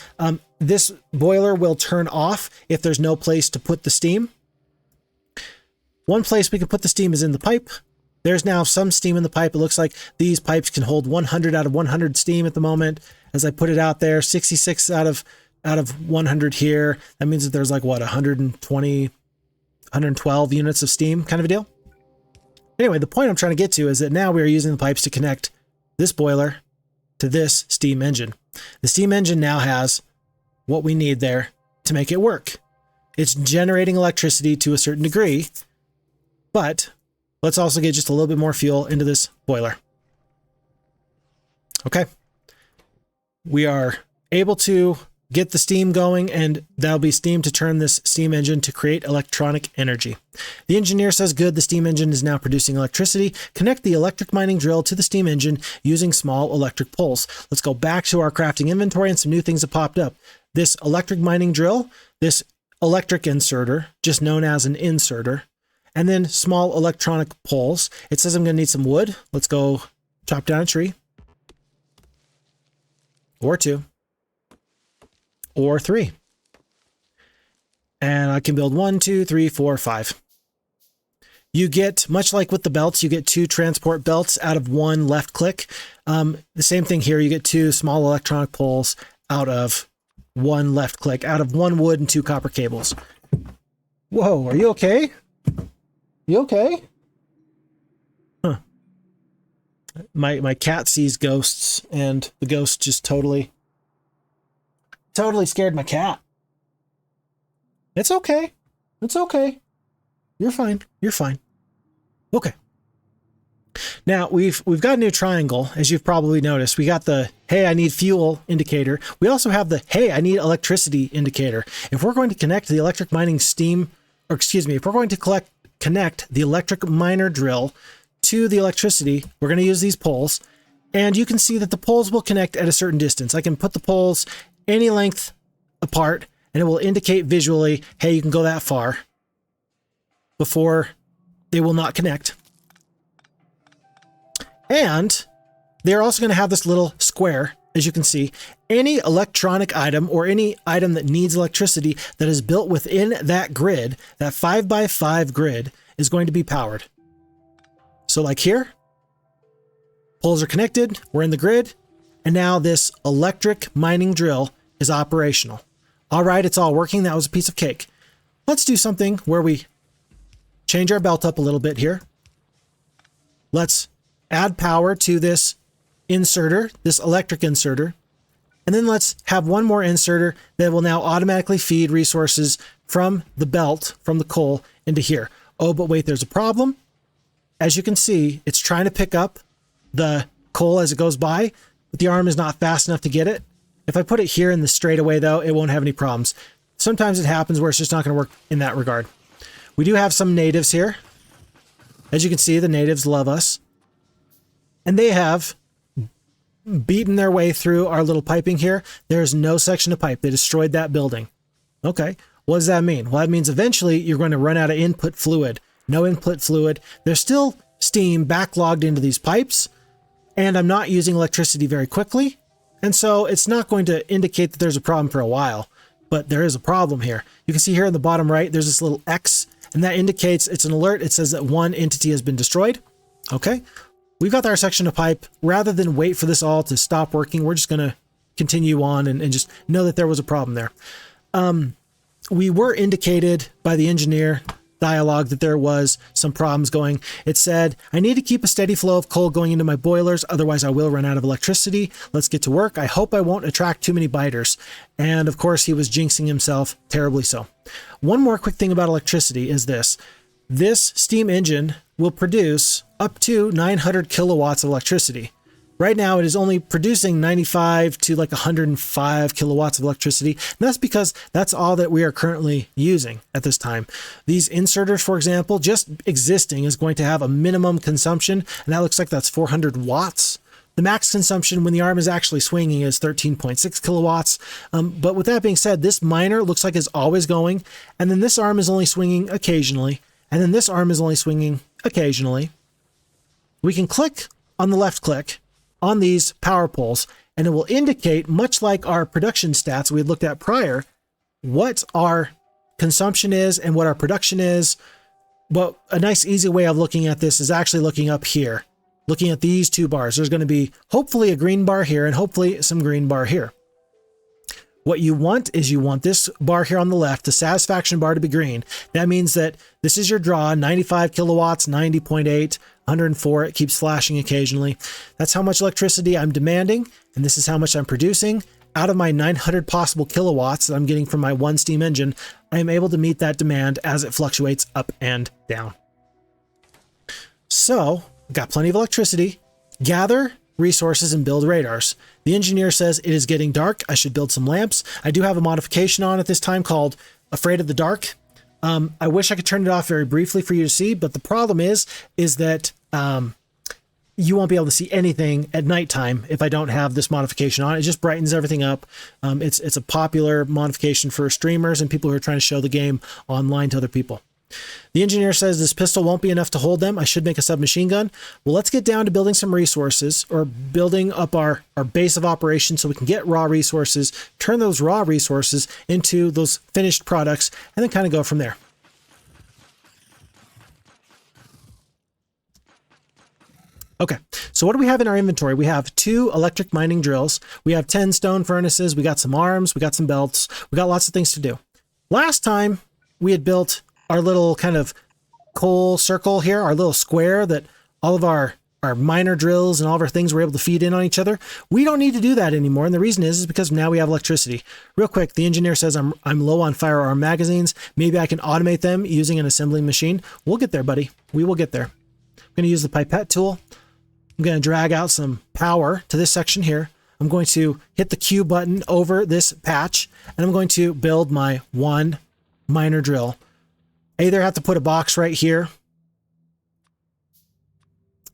This boiler will turn off if there's no place to put the steam. One place we can put the steam is in the pipe. There's now some steam in the pipe. It looks like these pipes can hold 100 out of 100 steam at the moment. As I put it out there, 66 out of 100 here. That means that there's like, what, 120, 112 units of steam kind of a deal. Anyway, the point I'm trying to get to is that now we are using the pipes to connect this boiler to this steam engine. The steam engine now has what we need there to make it work. It's generating electricity to a certain degree, but let's also get just a little bit more fuel into this boiler. Okay. We are able to get the steam going, and that'll be steam to turn this steam engine to create electronic energy. The engineer says, good, the steam engine is now producing electricity. Connect the electric mining drill to the steam engine using small electric poles. Let's go back to our crafting inventory and some new things have popped up. This electric mining drill, this electric inserter, just known as an inserter, and then small electronic poles. It says I'm going to need some wood. Let's go chop down a tree. Or 2. Or 3. And I can build 1, 2, 3, 4, 5. You get, much like with the belts, you get 2 transport belts out of 1 left click. The same thing here. You get 2 small electronic poles out of 1 left click, out of 1 wood and 2 copper cables. Whoa, are you okay? You okay? Huh. My cat sees ghosts, and the ghost just totally scared my cat. It's okay. It's okay. You're fine. You're fine. Okay. Now we've got a new triangle, as you've probably noticed. We got the, hey, I need fuel indicator. We also have the, hey, I need electricity indicator. If we're going to connect the electric mining steam, or excuse me, if we're going to connect the electric miner drill to the electricity, we're going to use these poles. And you can see that the poles will connect at a certain distance. I can put the poles any length apart, and it will indicate visually, hey, you can go that far before they will not connect. And they're also going to have this little square, as you can see. Any electronic item or any item that needs electricity that is built within that grid, that 5x5 grid, is going to be powered. So like here, poles are connected, we're in the grid, and now this electric mining drill is operational. All right, it's all working. That was a piece of cake. Let's do something where we change our belt up a little bit here. Let's add power to this inserter, this electric inserter. And then let's have one more inserter that will now automatically feed resources from the belt, from the coal, into here. Oh, but wait, there's a problem. As you can see, it's trying to pick up the coal as it goes by, but the arm is not fast enough to get it. If I put it here in the straightaway, though, it won't have any problems. Sometimes it happens where it's just not going to work in that regard. We do have some natives here. As you can see, the natives love us. And they have beaten their way through our little piping here. There's no section of pipe. They destroyed that building. Okay, what does that mean? Well, that means eventually you're going to run out of input fluid. No input fluid. There's still steam backlogged into these pipes, and I'm not using electricity very quickly. And so it's not going to indicate that there's a problem for a while, but there is a problem here. You can see here in the bottom right, there's this little X, and that indicates it's an alert. It says that one entity has been destroyed. Okay, we've got our section of pipe. Rather than wait for this all to stop working, we're just going to continue on and just know that there was a problem there. We were indicated by the engineer dialogue that there was some problems going. It said, I need to keep a steady flow of coal going into my boilers, otherwise I will run out of electricity. Let's get to work. I hope I won't attract too many biters. And of course, he was jinxing himself terribly so. One more quick thing about electricity is this. This steam engine will produce up to 900 kilowatts of electricity. Right now, it is only producing 95 to like 105 kilowatts of electricity. And that's because that's all that we are currently using at this time. These inserters, for example, just existing is going to have a minimum consumption, and that looks like that's 400 watts. The max consumption when the arm is actually swinging is 13.6 kilowatts. But with that being said, this miner looks like it's always going, and then this arm is only swinging occasionally, and then this arm is only swinging occasionally. We can click on the left click on these power poles, and it will indicate, much like our production stats we had looked at prior, what our consumption is and what our production is. But a nice easy way of looking at this is actually looking up here, looking at these two bars. There's going to be hopefully a green bar here and hopefully some green bar here. What you want is you want this bar here on the left, the satisfaction bar, to be green. That means that this is your draw, 95 kilowatts, 90.8, 104. It keeps flashing occasionally. That's how much electricity I'm demanding, and this is how much I'm producing. Out of my 900 possible kilowatts that I'm getting from my one steam engine, I am able to meet that demand as it fluctuates up and down. So, got plenty of electricity. Gather resources and build radars. The engineer says it is getting dark. I should build some lamps. I do have a modification on at this time called Afraid of the Dark. I wish I could turn it off very briefly for you to see, but the problem is that you won't be able to see anything at nighttime if I don't have this modification on. It just brightens everything up. It's a popular modification for streamers and people who are trying to show the game online to other people. The engineer says this pistol won't be enough to hold them. I should make a submachine gun. Well, let's get down to building some resources, or building up our base of operations so we can get raw resources, turn those raw resources into those finished products, and then kind of go from there. Okay, so what do we have in our inventory? We have 2 electric mining drills. We have 10 stone furnaces. We got some arms. We got some belts. We got lots of things to do. Last time we had built our little kind of coal circle here, our little square that all of our miner drills and all of our things were able to feed in on each other. We don't need to do that anymore. And the reason is because now we have electricity. Real quick, the engineer says I'm low on firearm magazines. Maybe I can automate them using an assembling machine. We'll get there, buddy. We will get there. I'm going to use the pipette tool. I'm going to drag out some power to this section here. I'm going to hit the Q button over this patch, and I'm going to build my one miner drill. I either have to put a box right here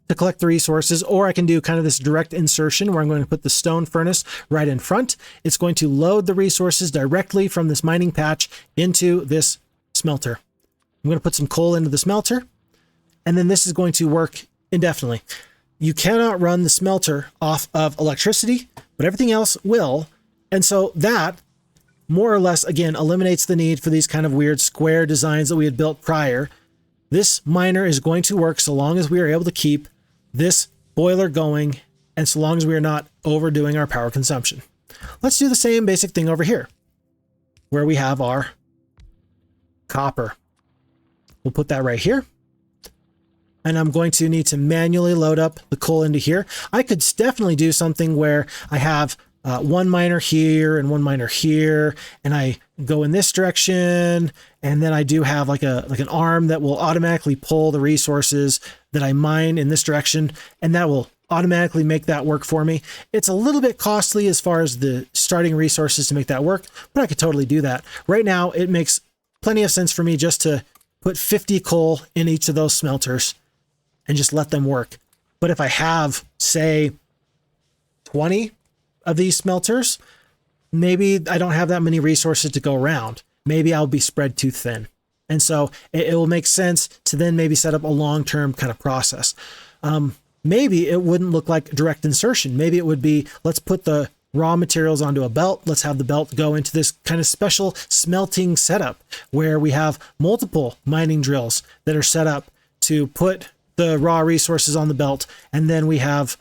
to collect the resources, or I can do kind of this direct insertion where I'm going to put the stone furnace right in front. It's going to load the resources directly from this mining patch into this smelter. I'm going to put some coal into the smelter, and then this is going to work indefinitely. You cannot run the smelter off of electricity, but everything else will. And so that more or less, again, eliminates the need for these kind of weird square designs that we had built prior. This miner is going to work so long as we are able to keep this boiler going and so long as we are not overdoing our power consumption. Let's do the same basic thing over here where we have our copper. We'll put that right here. And I'm going to need to manually load up the coal into here. I could definitely do something where I have one miner here and one miner here, and I go in this direction, and then I do have like an arm that will automatically pull the resources that I mine in this direction, and that will automatically make that work for me. It's a little bit costly as far as the starting resources to make that work, but I could totally do that. Right now, it makes plenty of sense for me just to put 50 coal in each of those smelters and just let them work. But if I have, say, 20 of these smelters, maybe I don't have that many resources to go around. Maybe I'll be spread too thin. And so it will make sense to then maybe set up a long-term kind of process. Maybe it wouldn't look like direct insertion. Maybe it would be, let's put the raw materials onto a belt. Let's have the belt go into this kind of special smelting setup where we have multiple mining drills that are set up to put the raw resources on the belt. And then we have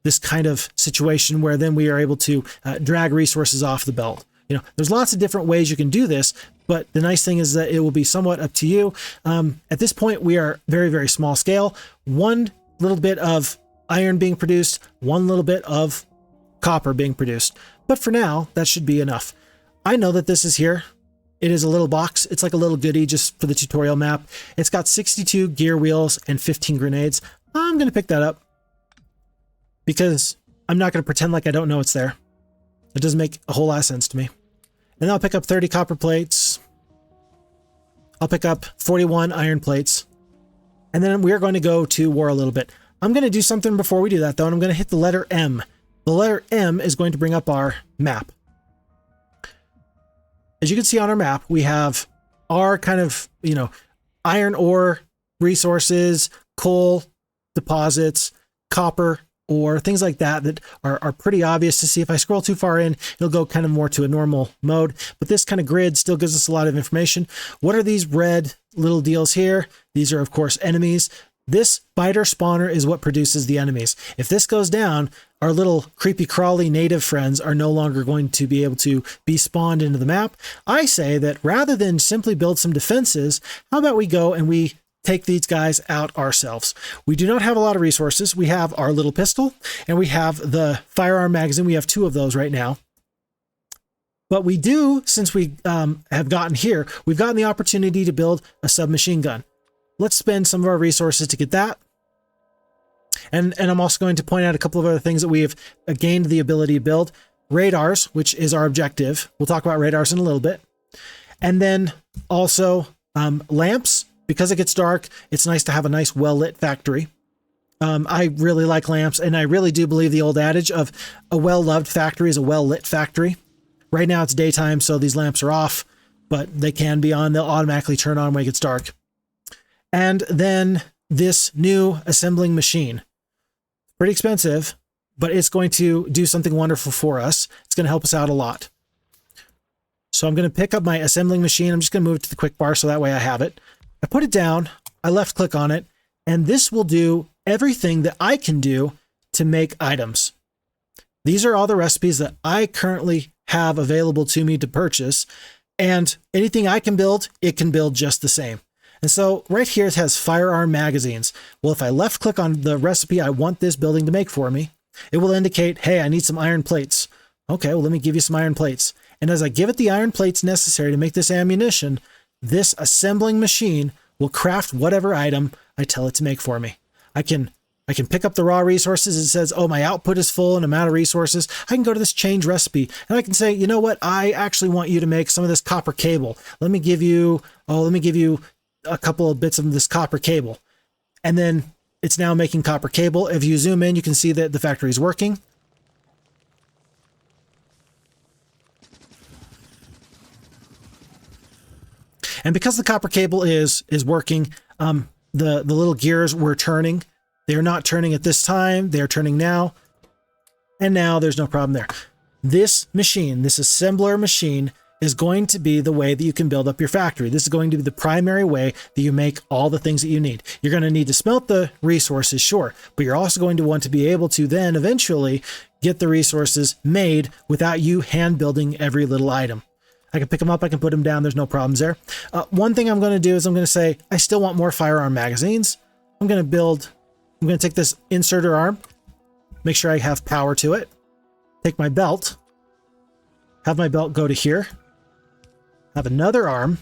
this kind of situation where then we are able to drag resources off the belt. You know, there's lots of different ways you can do this, but the nice thing is that it will be somewhat up to you. At this point, we are very, very small scale. One little bit of iron being produced, one little bit of copper being produced. But for now, that should be enough. I know that this is here. It is a little box. It's like a little goodie just for the tutorial map. It's got 62 gear wheels and 15 grenades. I'm going to pick that up because I'm not going to pretend like I don't know it's there. It doesn't make a whole lot of sense to me. And then I'll pick up 30 copper plates. I'll pick up 41 iron plates. And then we're going to go to war a little bit. I'm going to do something before we do that, though, and I'm going to hit the letter M. The letter M is going to bring up our map. As you can see on our map, we have our kind of, iron ore resources, coal deposits, copper ore, things like that that are pretty obvious to see. If I scroll too far in, it'll go kind of more to a normal mode. But this kind of grid still gives us a lot of information. What are these red little deals here? These are, of course, enemies. This spider spawner is what produces the enemies. If this goes down, our little creepy crawly native friends are no longer going to be able to be spawned into the map. I say that rather than simply build some defenses, how about we go and we take these guys out ourselves? We do not have a lot of resources. We have our little pistol and we have the firearm magazine. We have 2 of those right now. But we do, since we have gotten here, we've gotten the opportunity to build a submachine gun. Let's spend some of our resources to get that. And I'm also going to point out a couple of other things that we have gained the ability to build. Radars, which is our objective. We'll talk about radars in a little bit. And then also lamps. Because it gets dark, it's nice to have a nice well-lit factory. I really like lamps, and I really do believe the old adage of a well-loved factory is a well-lit factory. Right now it's daytime, so these lamps are off, but they can be on. They'll automatically turn on when it gets dark. And then this new assembling machine. Pretty expensive, but it's going to do something wonderful for us. It's going to help us out a lot. So I'm going to pick up my assembling machine. I'm just going to move it to the quick bar so that way I have it. I put it down, I left click on it, and this will do everything that I can do to make items. These are all the recipes that I currently have available to me to purchase, and anything I can build, it can build just the same. And so right here it has firearm magazines. Well, if I left click on the recipe I want this building to make for me, it will indicate, hey, I need some iron plates. Okay, well, let me give you some iron plates. And as I give it the iron plates necessary to make this ammunition, this assembling machine will craft whatever item I tell it to make for me. I can pick up the raw resources. It says, oh, my output is full and I'm out of resources. I can go to this change recipe and I can say, you know what? I actually want you to make some of this copper cable. Let me give you a couple of bits of this copper cable. And then it's now making copper cable. If you zoom in, you can see that the factory is working. And because the copper cable is working, the little gears were turning. They're not turning at this time. They're turning now. And now there's no problem there. This machine, this assembler machine, is going to be the way that you can build up your factory. This is going to be the primary way that you make all the things that you need. You're going to need to smelt the resources, sure, but you're also going to want to be able to then eventually get the resources made without you hand building every little item. I can pick them up, I can put them down, there's no problems there. One thing I'm going to do is I'm going to say, I still want more firearm magazines. I'm going to take this inserter arm, make sure I have power to it, take my belt, have my belt go to here, have another arm,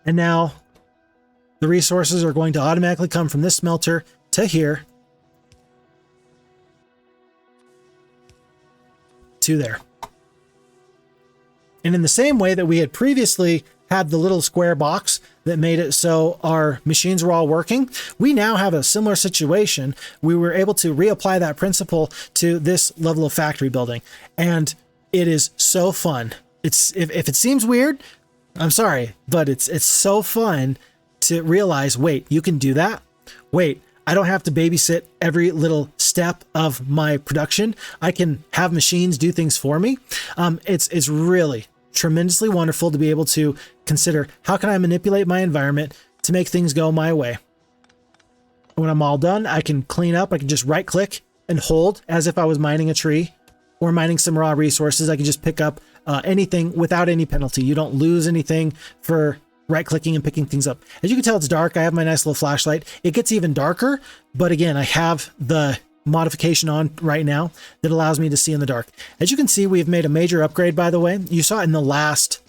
and now the resources are going to automatically come from this smelter to here, to there. And in the same way that we had previously had the little square box that made it so our machines were all working, we now have a similar situation. We were able to reapply that principle to this level of factory building. And it is so fun. If it seems weird, I'm sorry, but it's so fun to realize, wait, you can do that? Wait, I don't have to babysit every little step of my production. I can have machines do things for me. It's really tremendously wonderful to be able to consider, how can I manipulate my environment to make things go my way? When I'm all done, I can clean up. I can just right click and hold as if I was mining a tree or mining some raw resources. I can just pick up anything without any penalty. You don't lose anything for right clicking and picking things up. As you can tell, it's dark. I have my nice little flashlight. It gets even darker, but again, I have the modification on right now that allows me to see in the dark. As you can see, we've made a major upgrade, by the way. You saw it in the last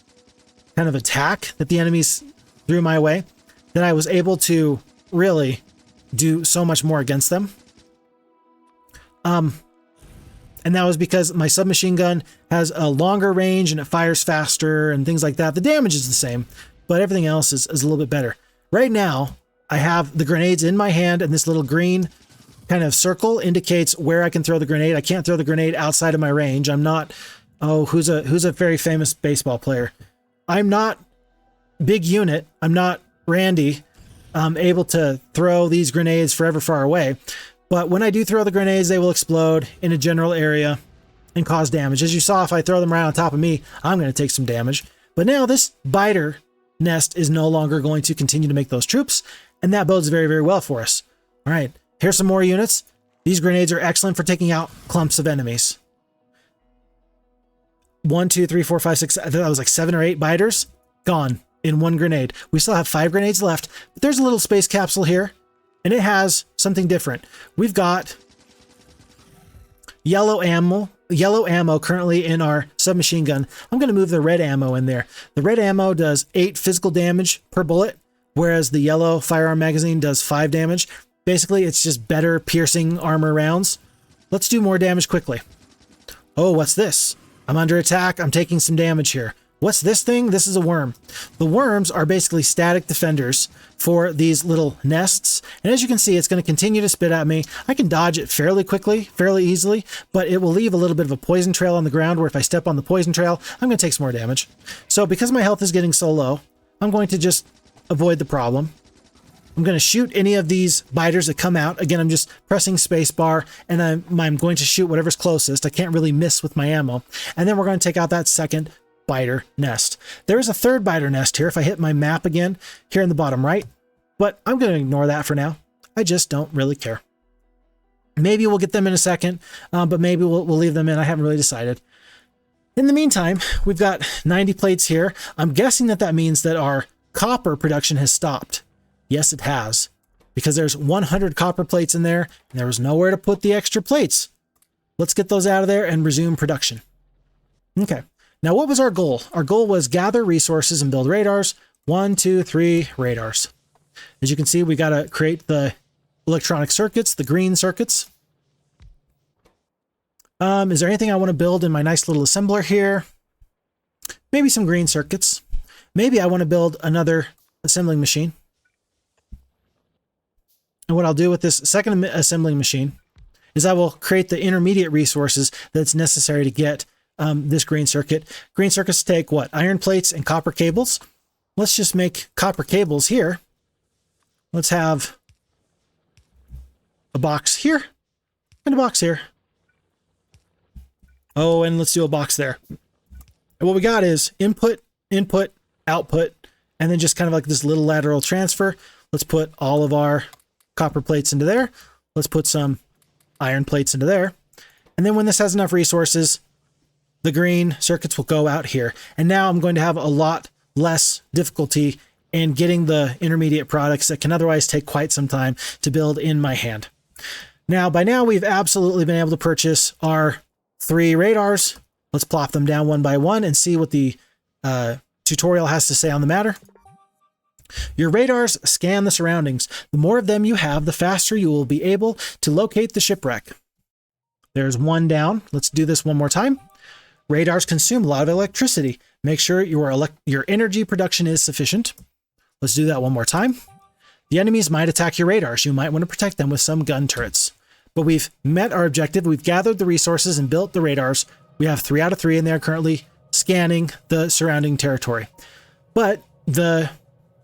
kind of attack that the enemies threw my way, that I was able to really do so much more against them. And that was because my submachine gun has a longer range and it fires faster and things like that. The damage is the same, but everything else is a little bit better. Right now, I have the grenades in my hand, and this little green kind of circle indicates where I can throw the grenade. I can't throw the grenade outside of my range. I'm not, who's a very famous baseball player? I'm not Big Unit. I'm not Randy. I'm able to throw these grenades forever far away. But when I do throw the grenades, they will explode in a general area and cause damage. As you saw, if I throw them right on top of me, I'm going to take some damage. But now this biter nest is no longer going to continue to make those troops, and that bodes very, very well for us. All right. Here's some more units. These grenades are excellent for taking out clumps of enemies. 1, 2, 3, 4, 5, 6, I think that was like 7 or 8 biters gone in one grenade. We still have 5 grenades left, but there's a little space capsule here, and it has something different. We've got yellow ammo currently in our submachine gun. I'm going to move the red ammo in there. The red ammo does 8 physical damage per bullet, whereas the yellow firearm magazine does 5 damage. Basically, it's just better piercing armor rounds. Let's do more damage quickly. Oh, what's this? I'm under attack. I'm taking some damage here. What's this thing? This is a worm. The worms are basically static defenders for these little nests. And as you can see, it's going to continue to spit at me. I can dodge it fairly quickly, fairly easily, but it will leave a little bit of a poison trail on the ground where if I step on the poison trail, I'm going to take some more damage. So because my health is getting so low, I'm going to just avoid the problem. I'm going to shoot any of these biters that come out. Again, I'm just pressing spacebar, and I'm going to shoot whatever's closest. I can't really miss with my ammo. And then we're going to take out that second biter nest. There is a third biter nest here if I hit my map again here in the bottom right, but I'm going to ignore that for now. I just don't really care. Maybe we'll get them in a second, but maybe we'll leave them in. I haven't really decided. In the meantime, we've got 90 plates here. I'm guessing that means that our copper production has stopped. Yes, it has, because there's 100 copper plates in there, and there was nowhere to put the extra plates. Let's get those out of there and resume production. Okay, now what was our goal? Our goal was gather resources and build radars. 1, 2, 3 radars. As you can see, we got to create the electronic circuits, the green circuits. Is there anything I want to build in my nice little assembler here? Maybe some green circuits. Maybe I want to build another assembling machine. And what I'll do with this second assembling machine is I will create the intermediate resources that's necessary to get this green circuit. Green circuits take what? Iron plates and copper cables. Let's just make copper cables here. Let's have a box here and a box here. Oh, and let's do a box there. And what we got is input, input, output, and then just kind of like this little lateral transfer. Let's put all of our copper plates into there. Let's put some iron plates into there. And then when this has enough resources, the green circuits will go out here. And now I'm going to have a lot less difficulty in getting the intermediate products that can otherwise take quite some time to build in my hand. Now, by now, we've absolutely been able to purchase our 3 radars. Let's plop them down one by one and see what the tutorial has to say on the matter. Your radars scan the surroundings. The more of them you have, the faster you will be able to locate the shipwreck. There's one down. Let's do this one more time. Radars consume a lot of electricity. Make sure your energy production is sufficient. Let's do that one more time. The enemies might attack your radars. You might want to protect them with some gun turrets. But we've met our objective. We've gathered the resources and built the radars. We have 3 out of 3, and they're currently scanning the surrounding territory. But the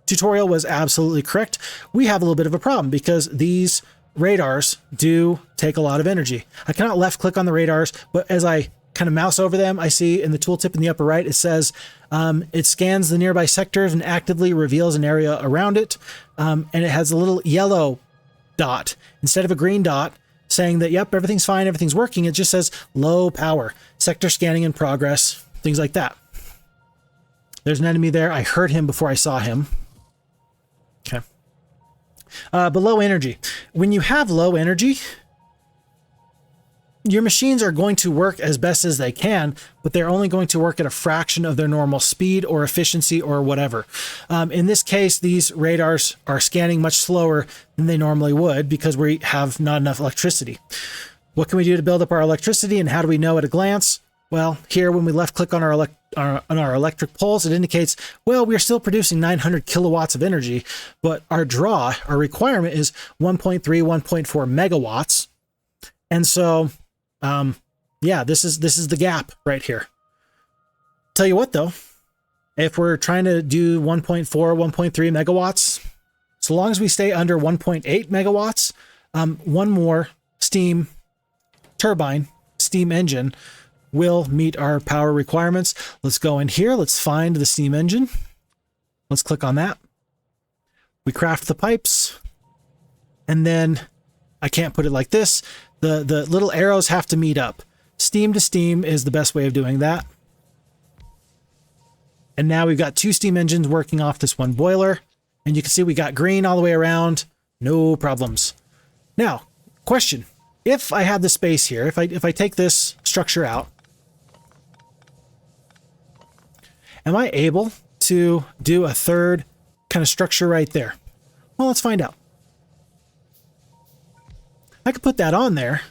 tutorial was absolutely correct. We have a little bit of a problem because these radars do take a lot of energy. I cannot left click on the radars, but as I kind of mouse over them, I see in the tooltip in the upper right, it says it scans the nearby sectors and actively reveals an area around it. And it has a little yellow dot instead of a green dot saying that, yep, everything's fine, everything's working. It just says low power, sector scanning in progress, things like that. There's an enemy there. I heard him before I saw him. Okay. But low energy. When you have low energy, your machines are going to work as best as they can, but they're only going to work at a fraction of their normal speed or efficiency or whatever. In this case, these radars are scanning much slower than they normally would because we have not enough electricity. What can we do to build up our electricity, and how do we know at a glance? Well, here when we left click on our electric poles, it indicates, well, we're still producing 900 kilowatts of energy, but our requirement is 1.3, 1.4 megawatts. And so, yeah, this is the gap right here. Tell you what though, if we're trying to do 1.4, 1.3 megawatts, so long as we stay under 1.8 megawatts, one more steam turbine, steam engine will meet our power requirements. Let's go in here. Let's find the steam engine. Let's click on that. We craft the pipes, and then I can't put it like this. The little arrows have to meet up. Steam to steam is the best way of doing that. And now we've got 2 steam engines working off this one boiler. And you can see we got green all the way around. No problems. Now, question. If I had the space here, if I take this structure out, am I able to do a third kind of structure right there? Well, let's find out. I could put that on there,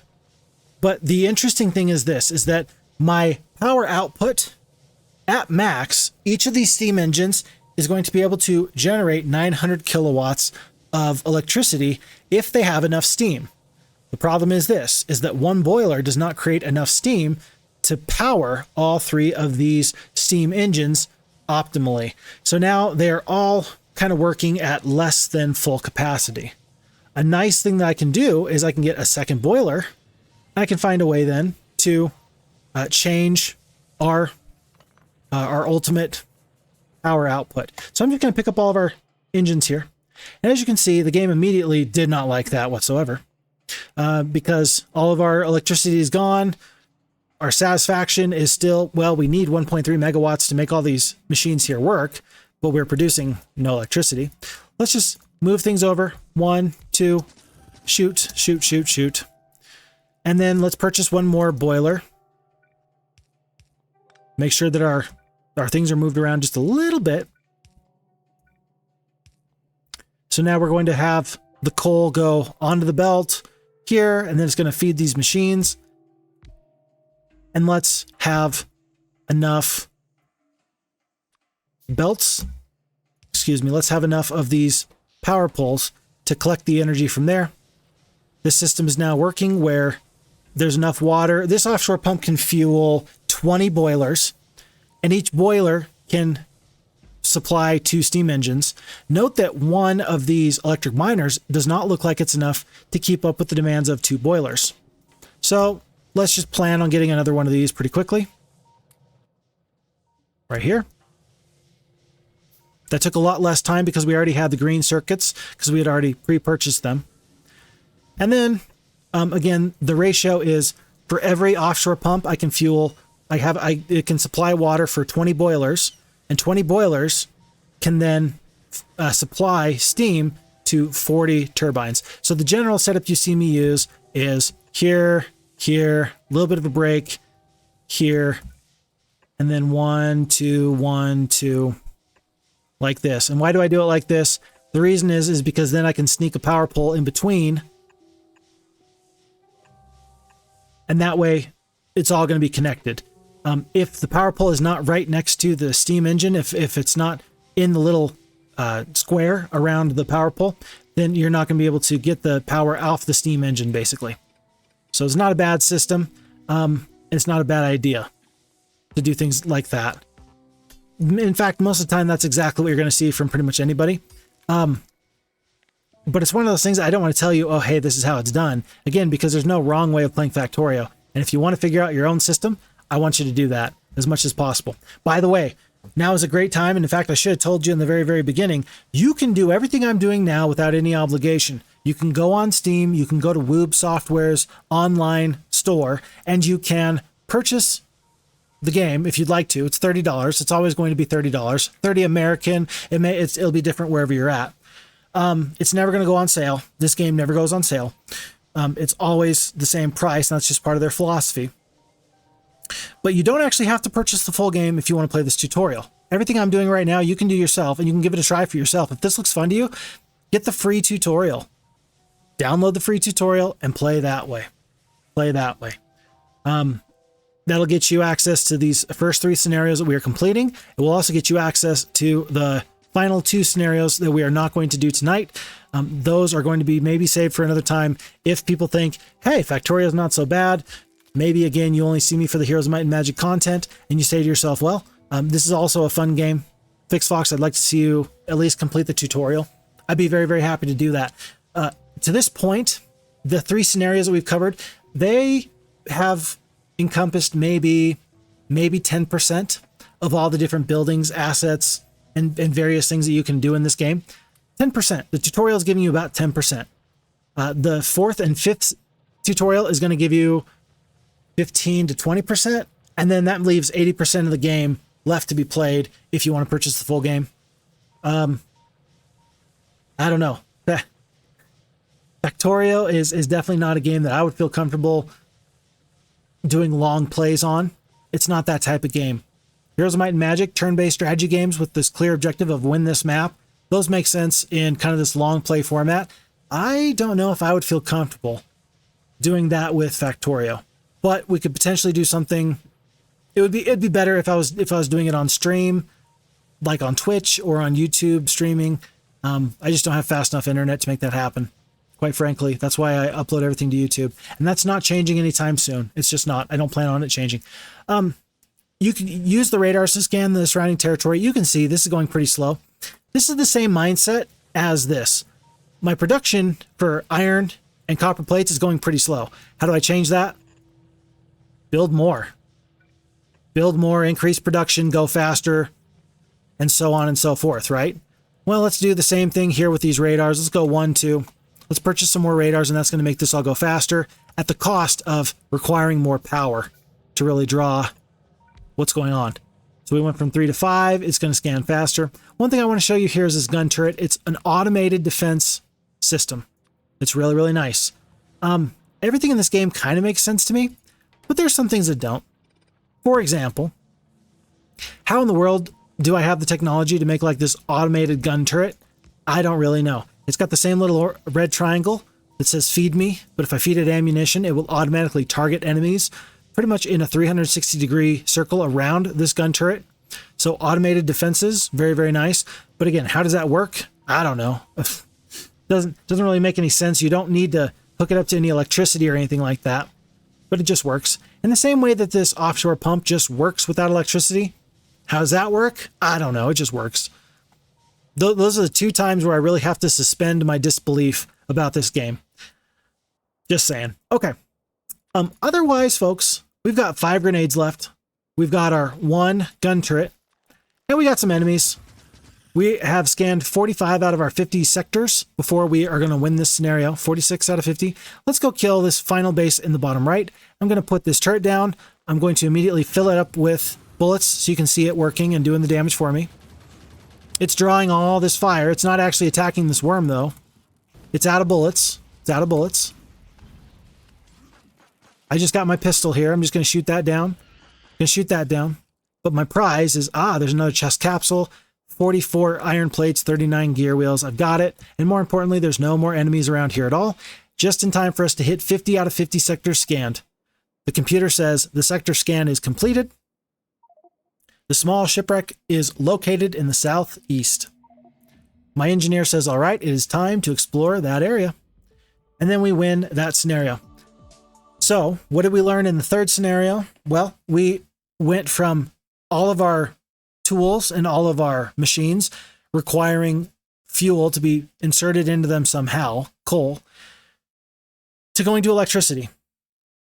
but the interesting thing is this, is that my power output at max, each of these steam engines is going to be able to generate 900 kilowatts of electricity if they have enough steam. The problem is this, is that one boiler does not create enough steam to power all 3 of these steam engines optimally. So now they're all kind of working at less than full capacity. A nice thing that I can do is I can get a second boiler. I can find a way then to change our ultimate power output. So I'm just going to pick up all of our engines here. And as you can see, the game immediately did not like that whatsoever because all of our electricity is gone. Our satisfaction is still, well, we need 1.3 megawatts to make all these machines here work, but we're producing no electricity. Let's just move things over. 1, 2, shoot, shoot, shoot, shoot. And then let's purchase one more boiler. Make sure that our things are moved around just a little bit. So now we're going to have the coal go onto the belt here, and then it's going to feed these machines. And let's have enough belts. Excuse me. Let's have enough of these power poles to collect the energy from there. This system is now working where there's enough water. This offshore pump can fuel 20 boilers, and each boiler can supply 2 steam engines. Note that one of these electric miners does not look like it's enough to keep up with the demands of 2 boilers. So let's just plan on getting another one of these pretty quickly. Right here. That took a lot less time because we already had the green circuits because we had already pre-purchased them. And then, again, the ratio is for every offshore pump I can fuel, it can supply water for 20 boilers, and 20 boilers can then supply steam to 40 turbines. So the general setup you see me use is here, a little bit of a break, here, and then 1, 2, 1, 2, like this. And why do I do it like this? The reason is because then I can sneak a power pole in between, and that way it's all going to be connected. If the power pole is not right next to the steam engine, if it's not in the little square around the power pole, then you're not going to be able to get the power off the steam engine, basically. So it's not a bad system. It's not a bad idea to do things like that. In fact, most of the time, that's exactly what you're going to see from pretty much anybody. But it's one of those things I don't want to tell you, oh, hey, this is how it's done. Again, because there's no wrong way of playing Factorio. And if you want to figure out your own system, I want you to do that as much as possible. By the way, now is a great time. And in fact, I should have told you in the very, very beginning, you can do everything I'm doing now without any obligation. You can go on Steam, you can go to Woob Software's online store, and you can purchase the game if you'd like to. It's $30. It's always going to be $30. $30 American. It'll be different wherever you're at. It's never going to go on sale. This game never goes on sale. It's always the same price, and that's just part of their philosophy. But you don't actually have to purchase the full game if you want to play this tutorial. Everything I'm doing right now, you can do yourself, and you can give it a try for yourself. If this looks fun to you, get the free tutorial. Download the free tutorial and play that way. Play that way. That'll get you access to these first 3 scenarios that we are completing. It will also get you access to the final 2 scenarios that we are not going to do tonight. Those are going to be maybe saved for another time. If people think, hey, Factorio is not so bad, maybe again, you only see me for the Heroes of Might and Magic content, and you say to yourself, well, this is also a fun game. Phixfox, I'd like to see you at least complete the tutorial. I'd be very, very happy to do that. To this point, the 3 scenarios that we've covered, they have encompassed maybe 10% of all the different buildings, assets, and various things that you can do in this game. 10%. The tutorial is giving you about 10%. The 4th and 5th tutorial is going to give you 15 to 20%, and then that leaves 80% of the game left to be played if you want to purchase the full game. I don't know. Factorio is definitely not a game that I would feel comfortable doing long plays on. It's not that type of game. Heroes of Might and Magic, turn-based strategy games with this clear objective of win this map, those make sense in kind of this long play format. I don't know if I would feel comfortable doing that with Factorio, but we could potentially do something. It'd be better if I was doing it on stream, like on Twitch or on YouTube streaming. I just don't have fast enough internet to make that happen. Quite frankly, that's why I upload everything to YouTube. And that's not changing anytime soon. It's just not. I don't plan on it changing. You can use the radars to scan the surrounding territory. You can see this is going pretty slow. This is the same mindset as this. My production for iron and copper plates is going pretty slow. How do I change that? Build more. Build more, increase production, go faster, and so on and so forth, right? Well, let's do the same thing here with these radars. Let's go 1, 2. Let's purchase some more radars, and that's going to make this all go faster at the cost of requiring more power to really draw what's going on. So we went from 3 to 5. It's going to scan faster. One thing I want to show you here is this gun turret. It's an automated defense system. It's really, really nice. Everything in this game kind of makes sense to me, but there's some things that don't. For example, how in the world do I have the technology to make like this automated gun turret? I don't really know. It's got the same little red triangle that says feed me, but if I feed it ammunition, it will automatically target enemies pretty much in a 360-degree circle around this gun turret. So automated defenses, very, very nice. But again, how does that work? I don't know. Doesn't really make any sense. You don't need to hook it up to any electricity or anything like that, but it just works. In the same way that this offshore pump just works without electricity. How does that work? I don't know. It just works. Those are the two times where I really have to suspend my disbelief about this game. Just saying. Okay. Otherwise, folks, we've got 5 grenades left. We've got our 1 gun turret, and we got some enemies. We have scanned 45 out of our 50 sectors before we are going to win this scenario. 46 out of 50. Let's go kill this final base in the bottom right. I'm going to put this turret down. I'm going to immediately fill it up with bullets so you can see it working and doing the damage for me. It's drawing all this fire. It's not actually attacking this worm, though. It's out of bullets. It's out of bullets. I just got my pistol here. I'm just going to shoot that down. Going to shoot that down. But my prize is, there's another chest capsule. 44 iron plates, 39 gear wheels. I've got it. And more importantly, there's no more enemies around here at all. Just in time for us to hit 50 out of 50 sectors scanned. The computer says the sector scan is completed. The small shipwreck is located in the southeast. My engineer says, all right, it is time to explore that area. And then we win that scenario. So what did we learn in the third scenario? Well, we went from all of our tools and all of our machines requiring fuel to be inserted into them somehow, coal, to going to electricity.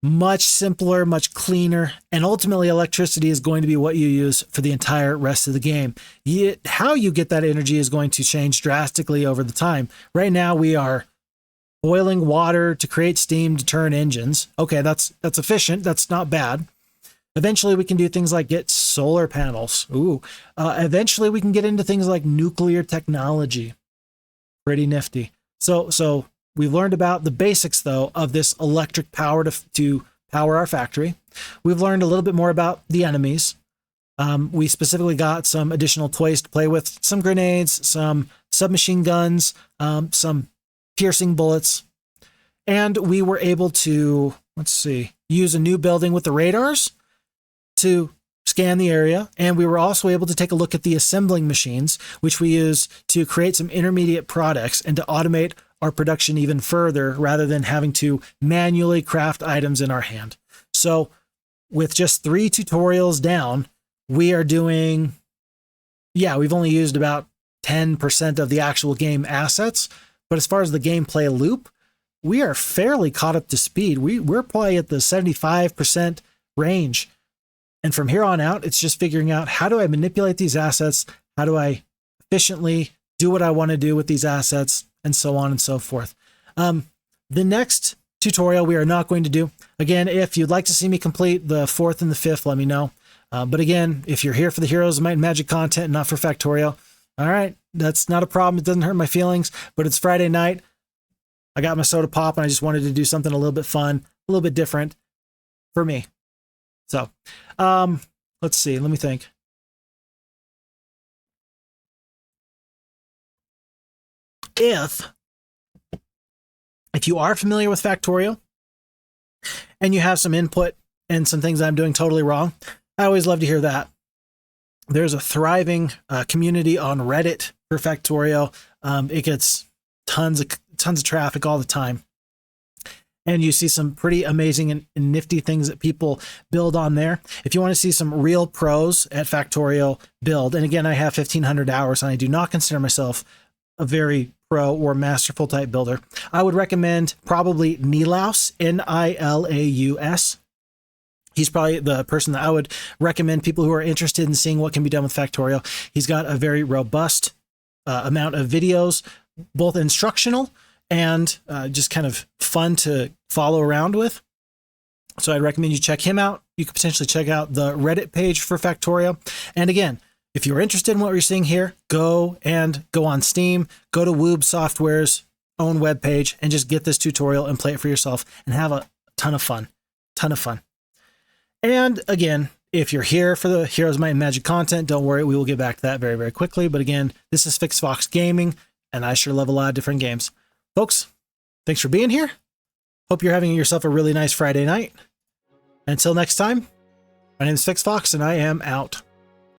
Much simpler, much cleaner, and ultimately electricity is going to be what you use for the entire rest of the game. Yet how you get that energy is going to change drastically over the time. Right now we are boiling water to create steam to turn engines. Okay, that's efficient. That's not bad. Eventually we can do things like get solar panels. Eventually we can get into things like nuclear technology. Pretty nifty. So we've learned about the basics, though, of this electric power to power our factory. We've learned a little bit more about the enemies. We specifically got some additional toys to play with, some grenades, some submachine guns, some piercing bullets. And we were able to, use a new building with the radars to scan the area. And we were also able to take a look at the assembling machines, which we use to create some intermediate products and to automate our production even further rather than having to manually craft items in our hand. So with just 3 tutorials down, we are doing, we've only used about 10% of the actual game assets. But as far as the gameplay loop, we are fairly caught up to speed. We're probably at the 75% range. And from here on out, it's just figuring out, how do I manipulate these assets? How do I efficiently do what I want to do with these assets? And so on and so forth. The next tutorial we are not going to do. Again, if you'd like to see me complete the 4th and the 5th, let me know. But again, if you're here for the Heroes of Might and Magic content, not for Factorio, all right, that's not a problem. It doesn't hurt my feelings, but it's Friday night. I got my soda pop and I just wanted to do something a little bit fun, a little bit different for me. So, let's see. Let me think. If you are familiar with Factorio and you have some input and some things I'm doing totally wrong, I always love to hear that. There's a thriving community on Reddit for Factorio. It gets tons of traffic all the time. And you see some pretty amazing and nifty things that people build on there. If you want to see some real pros at Factorio build, and again, I have 1,500 hours and I do not consider myself a very pro or masterful type builder, I would recommend probably Nilaus, Nilaus. He's probably the person that I would recommend people who are interested in seeing what can be done with Factorio. He's got a very robust amount of videos, both instructional and just kind of fun to follow around with. So I'd recommend you check him out. You could potentially check out the Reddit page for Factorio. And again, if you're interested in what you're seeing here, go on Steam, go to Woob Software's own webpage and just get this tutorial and play it for yourself and have a ton of fun. And again, if you're here for the Heroes, Might, and Magic content, don't worry, we will get back to that very, very quickly. But again, this is Phixfox Gaming, and I sure love a lot of different games. Folks, thanks for being here. Hope you're having yourself a really nice Friday night. Until next time, my name is Phixfox, and I am out.